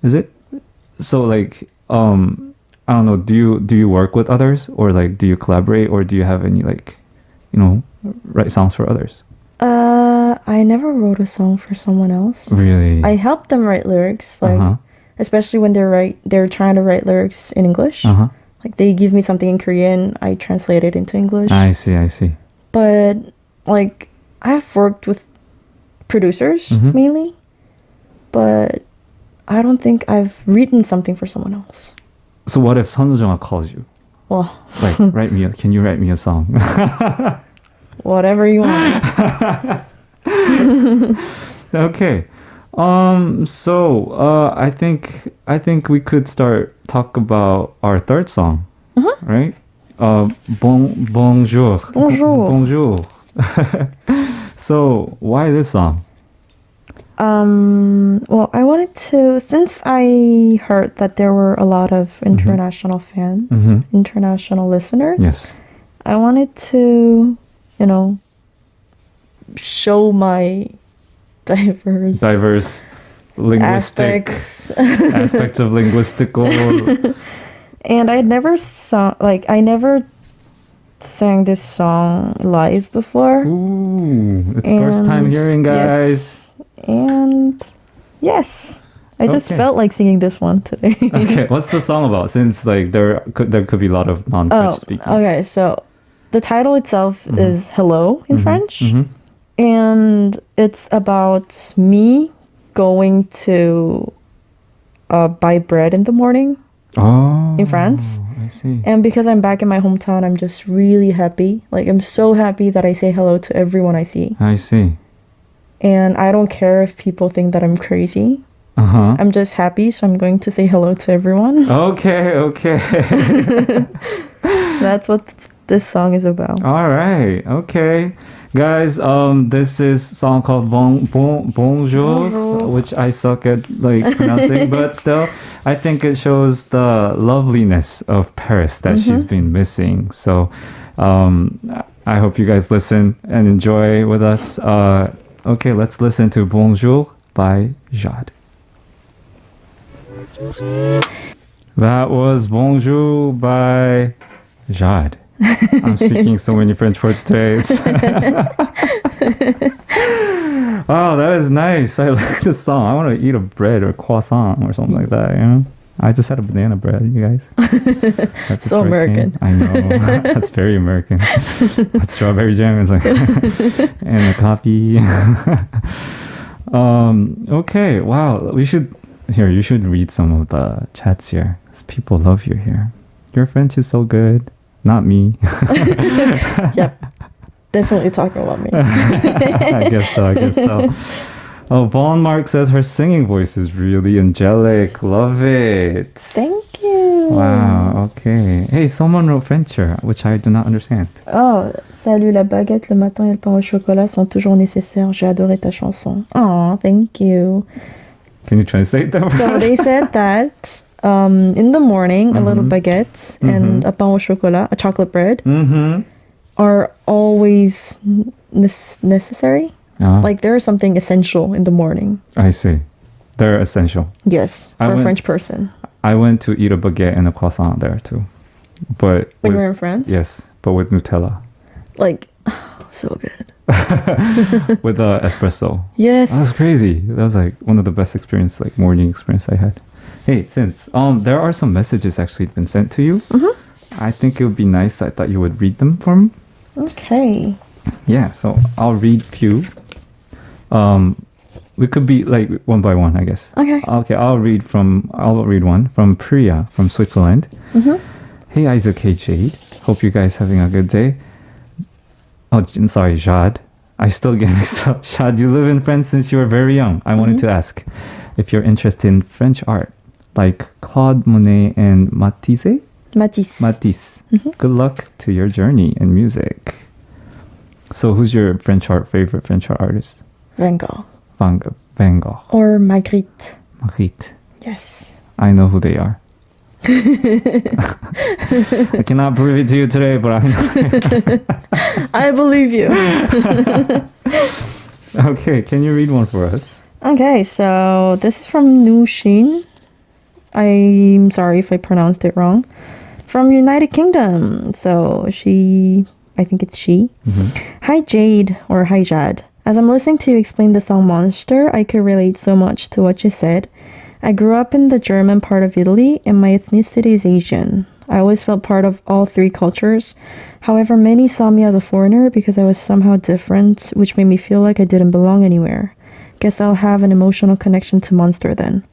Is it? So like, I don't know, do you work with others, or like do you collaborate, or do you have any, like, write songs for others? I never wrote a song for someone else. Really? I helped them write lyrics, like especially when they're trying to write lyrics in English. Like they give me something in Korean, I translate it into English. I see. But like I've worked with producers mainly, but I don't think I've written something for someone else. So what if 선우정아 calls you? Well, Like, can you write me a song? whatever you want. Okay. So I think we could talk about our third song, right? Bonjour. Bonjour. So why this song? Well, I wanted to, since I heard that there were a lot of international fans, international listeners, Yes. I wanted to, show my diverse linguistic aspects of linguistical. And I never sang this song live before. Ooh, it's first time hearing, guys. Yes. And yes, I just Okay. felt like singing this one today. Okay, what's the song about? Since like there could be a lot of non-French speaking. Okay, so the title itself is Hello in French. And it's about me going to buy bread in the morning in France. I see. And because I'm back in my hometown, I'm just really happy. Like, I'm so happy that I say hello to everyone I see. I see. And I don't care if people think that I'm crazy. I'm just happy, so I'm going to say hello to everyone. Okay. That's what this song is about. All right. Okay. Guys, this is a song called Bonjour, which I suck at like pronouncing, but still, I think it shows the loveliness of Paris that she's been missing. So, I hope you guys listen and enjoy with us. Okay, let's listen to Bonjour by Jade. That was Bonjour by Jade. I'm speaking so many French words today. Wow, that is nice. I like this song. I want to eat a bread or croissant or something like that, I just had a banana bread, you guys. That's So American. I know. That's very American. With strawberry jam and a coffee. Okay, wow. You should read some of the chats here. 'Cause people love you here. Your French is so good. Not me. Yep. Definitely talking about me. I guess so. Oh, Vaughn Mark says her singing voice is really angelic. Love it. Thank you. Wow, okay. Hey, someone wrote French here, which I do not understand. Oh, salut, la baguette, le matin et le pain au chocolat sont toujours nécessaires. J'ai adoré ta chanson. Oh, thank you. Can you translate that? So they said that in the morning, a little baguette and a pain au chocolat, a chocolate bread, are always necessary. Like there's something essential in the morning. I see. They're essential. Yes, for a French person. I went to eat a baguette and a croissant there too. But When you were in France? Yes, but with Nutella. Like, so good. With espresso. Yes. That's crazy. That was like one of the best experience, like morning experience I had. Hey, since there are some messages actually been sent to you. I think it would be nice. I thought you would read them for me. Okay. Yeah, so I'll read few. We could be like one by one, I guess. Okay. Okay, I'll read one from Priya from Switzerland. Hey Isaac, hey Jade. Hope you guys having a good day. Oh, I'm sorry, Jade. I still get mixed up. Jade, you live in France since you were very young. I wanted to ask if you're interested in French art, like Claude Monet and Matisse. Matisse. Good luck to your journey in music. So, who's your favorite French art artist? Van Gogh. Van Gogh. Or Magritte. Magritte. Yes. I know who they are. I cannot prove it to you today, but I know. I believe you. Okay, can you read one for us? Okay, so this is from Nushin. I'm sorry if I pronounced it wrong. From United Kingdom. So I think it's she. Hi Jade, or hi Jad. As I'm listening to you explain the song Monster, I could relate so much to what you said. I grew up in the German part of Italy, and my ethnicity is Asian. I always felt part of all three cultures. However, many saw me as a foreigner because I was somehow different, which made me feel like I didn't belong anywhere. Guess I'll have an emotional connection to Monster then.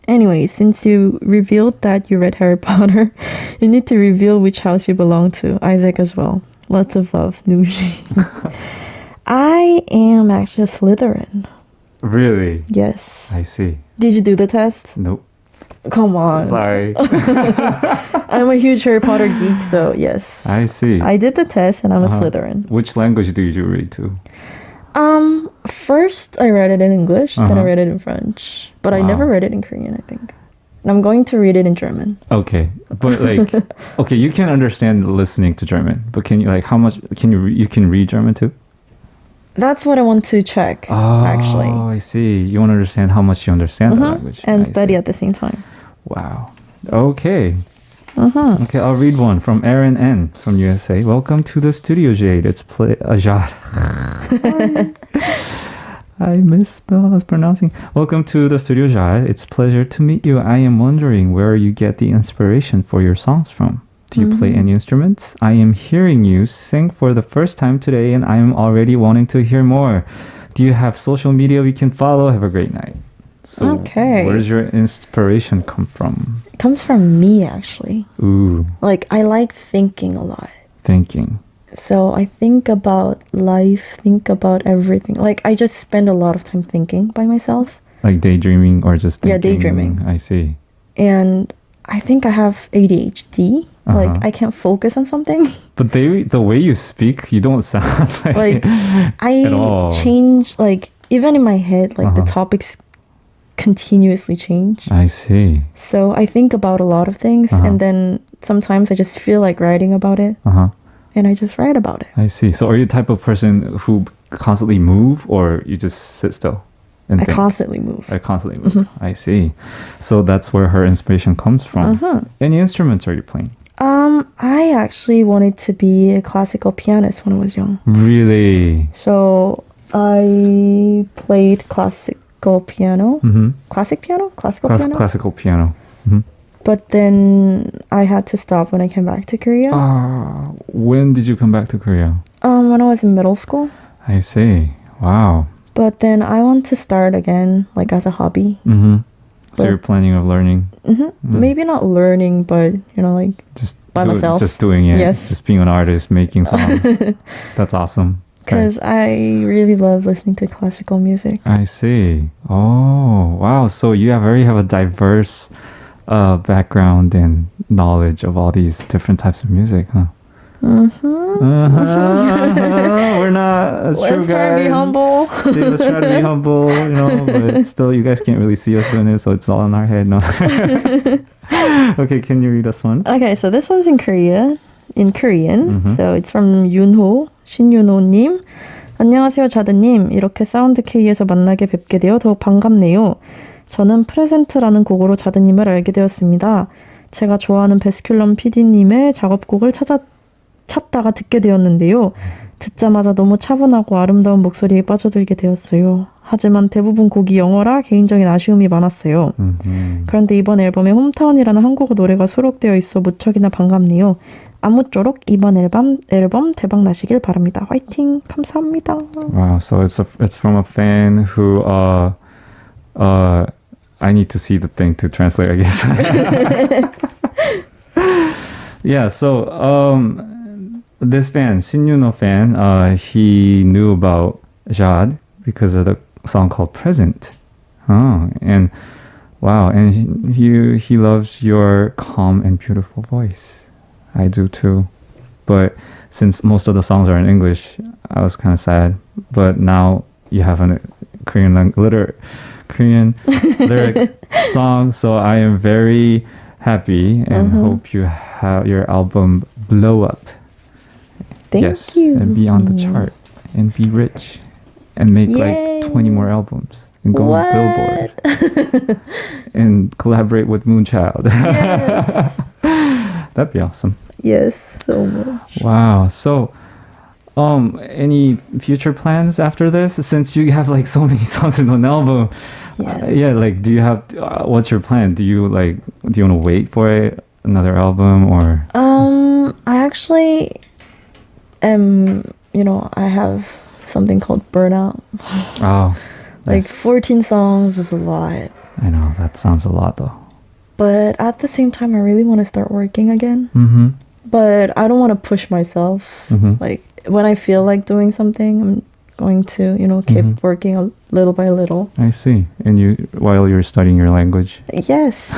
Anyway, since you revealed that you read Harry Potter, you need to reveal which house you belong to. Isaac as well. Lots of love, Nushi. I am actually a Slytherin. Really? Yes. I see. Did you do the test? Nope. Come on. Sorry. I'm a huge Harry Potter geek, so yes. I see. I did the test and I'm a Slytherin. Which language do you read to? First I read it in English, then I read it in French. But I never read it in Korean, I think. And I'm going to read it in German. Okay. But like, okay, you can understand listening to German, but can you, like, how much, you can read German too? That's what I want to check, actually. Oh, I see. You want to understand how much you understand the language. And I study see. at the same time. Wow. Okay. Okay, I'll read one from Aaron N. from USA. Welcome to the studio, Jade. It's Jade. Sorry. I mispronouncing. Welcome to the studio, Jade. It's a pleasure to meet you. I am wondering where you get the inspiration for your songs from. Do you play any instruments? I am hearing you sing for the first time today, and I am already wanting to hear more. Do you have social media we can follow? Have a great night. So, okay. Where does your inspiration come from? It comes from me, actually. Ooh. Like, I like thinking a lot. Thinking. So I think about life, think about everything. Like, I just spend a lot of time thinking by myself. Like daydreaming or just thinking? Yeah, daydreaming. I see. And I think I have ADHD. Like, I can't focus on something. But the way you speak, you don't sound like I at all. change, like, even in my head, like, the topics continuously change. I see. So I think about a lot of things, and then sometimes I just feel like writing about it. And I just write about it. I see. So are you the type of person who constantly move, or you just sit still? I constantly move. I constantly move. I see. So that's where her inspiration comes from. Any instruments are you playing? I actually wanted to be a classical pianist when I was young. Really? So I played classical piano. Classical piano? Classical piano. But then I had to stop when I came back to Korea. When did you come back to Korea? When I was in middle school. I see. Wow. But then I want to start again, like as a hobby. So you're planning of learning? Maybe not learning, but, you know, like just by myself. Just doing it. Yes. Just being an artist, making songs. That's awesome. Because I really love listening to classical music. I see. Oh, wow. So you have a diverse background and knowledge of all these different types of music, huh? We're not. That's Let's true, try to be guys. humble. See, let's try to be humble, you know. But still, you guys can't really see us doing it, so it's all in our head. No. Okay, can you read us one? Okay, so this one's in Korean. So it's from 신윤호님. 안녕하세요, 자드님. 이렇게 사운드 K에서 만나게 뵙게 되어 더욱 반갑네요. 저는 프레젠트라는 곡으로 자드님을 알게 되었습니다. 제가 좋아하는 베스큘럼 PD님의 작업곡을 찾다가 듣게 되었는데요. 듣자마자 너무 차분하고 아름다운 목소리에 빠져들게 되었어요. 하지만 대부분 곡이 영어라 개인적인 아쉬움이 많았어요. 그런데 이번 앨범에 홈타운이라는 한국어 노래가 수록되어 있어 무척이나 반갑네요. 아무쪼록 이번 앨범 대박 나시길 바랍니다. 화이팅! 감사합니다. Wow, so it's from a fan who I need to see the thing to translate, I guess. Yeah, so this fan, Shin fan, he knew about Jad because of the song called Present. Oh, and wow, and he loves your calm and beautiful voice. I do too. But since most of the songs are in English, I was kind of sad. But now you have a Korean lyric song, so I am very happy and hope you have your album blow up. Thank you. And be on the chart and be rich and make Yay. like 20 more albums and go What? on Billboard and collaborate with Moonchild. Yes. That'd be awesome. Yes, so much. Wow. So, any future plans after this? Since you have like so many songs in one album, Yes. yeah. Like, do you have? What's your plan? Do you want to wait for another album or? I actually am, I have something called burnout. Oh, Like that's- 14 songs was a lot. I know that sounds a lot though. But at the same time, I really want to start working again. Mm-hmm. But I don't want to push myself. Mhm. Like when I feel like doing something, I'm going to, keep Mhm. working little by little. I see. And while you're studying your language. Yes.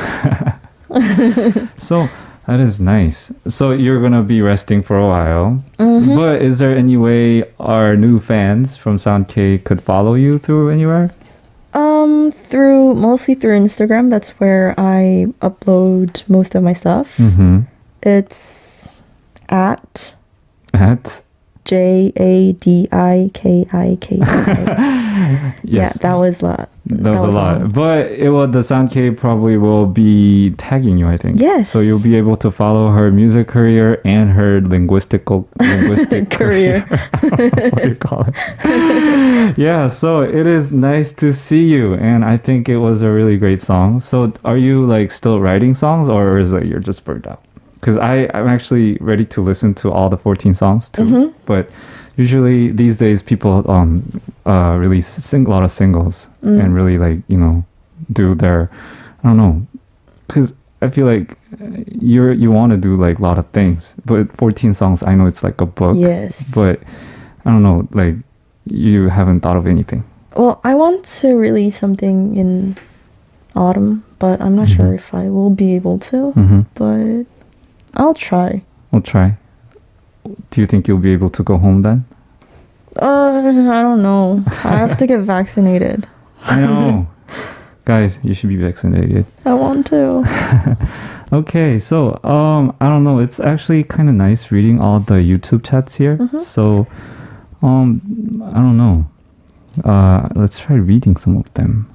So that is nice. So you're gonna be resting for a while. Mm-hmm. But is there any way our new fans from Sound K could follow you through anywhere? Mostly through Instagram. That's where I upload most of my stuff. Mm-hmm. It's at At JADIKIKI. Yeah, yes. that was a lot. That was a lot. long. But the Sound K probably will be tagging you, I think. Yes. So you'll be able to follow her music career and her linguistic Career. what do you call it? Yeah, so it is nice to see you. And I think it was a really great song. So are you like still writing songs or is it you're just burned out? Because I'm actually ready to listen to all the 14 songs too. Mm-hmm. But usually these days people release a lot of singles and really do their, I don't know, because I feel like you want to do like a lot of things, but 14 songs, I know it's like a book. Yes. But I don't know, like you haven't thought of anything. Well, I want to release something in autumn, but I'm not sure if I will be able to. Mm-hmm. But I'll try. We'll try. Do you think you'll be able to go home then? I don't know. I have to get vaccinated. I know. Guys, you should be vaccinated. I want to. Okay, so I don't know. It's actually kind of nice reading all the YouTube chats here. So I don't know. Let's try reading some of them.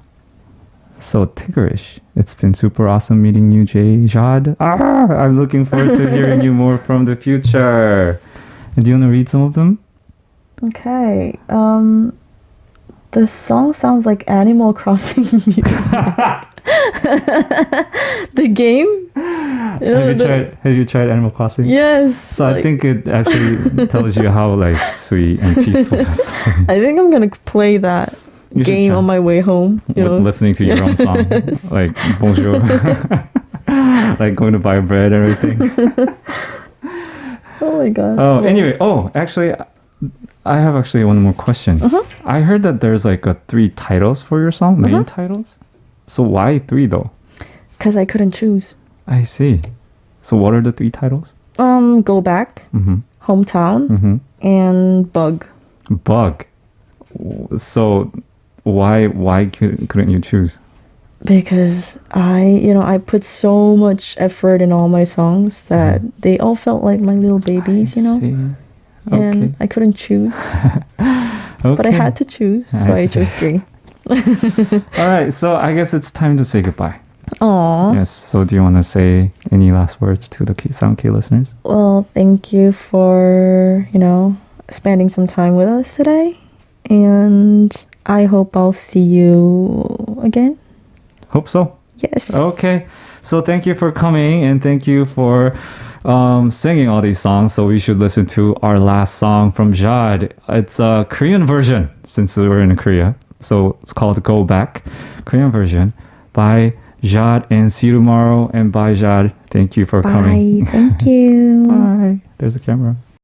So Tigerish, it's been super awesome meeting you, Jad. I'm looking forward to hearing you more from the future. And do you want to read some of them? Okay. The song sounds like Animal Crossing music. The game? Have you tried Animal Crossing? Yes. So I think it actually tells you how like sweet and peaceful the song is. I think I'm gonna play that You should game try. on my way home. Listening to your own song, like bonjour, like going to buy bread and everything. Oh my god. Oh, anyway. Oh, actually, I have actually one more question. I heard that there's like 3 titles for your song, main titles. So why 3 though? Because I couldn't choose. I see. So what are the 3 titles? Go Back, Hometown, and Bug. Bug. So why couldn't you choose? Because I put so much effort in all my songs that they all felt like my little babies, I see. and I couldn't choose. But I had to choose, so I see. chose 3. All right, so I guess it's time to say goodbye. Aww. Yes, so do you want to say any last words to the Sound K listeners? Well, thank you for, spending some time with us today. And I hope I'll see you again. Hope so. Yes. Okay. So thank you for coming and thank you for singing all these songs. So we should listen to our last song from Jad. It's a Korean version since we were in Korea. So it's called Go Back, Korean version by Jad, and see you tomorrow. And bye, Jad. Thank you for coming. Bye. Thank you. Bye. There's the camera.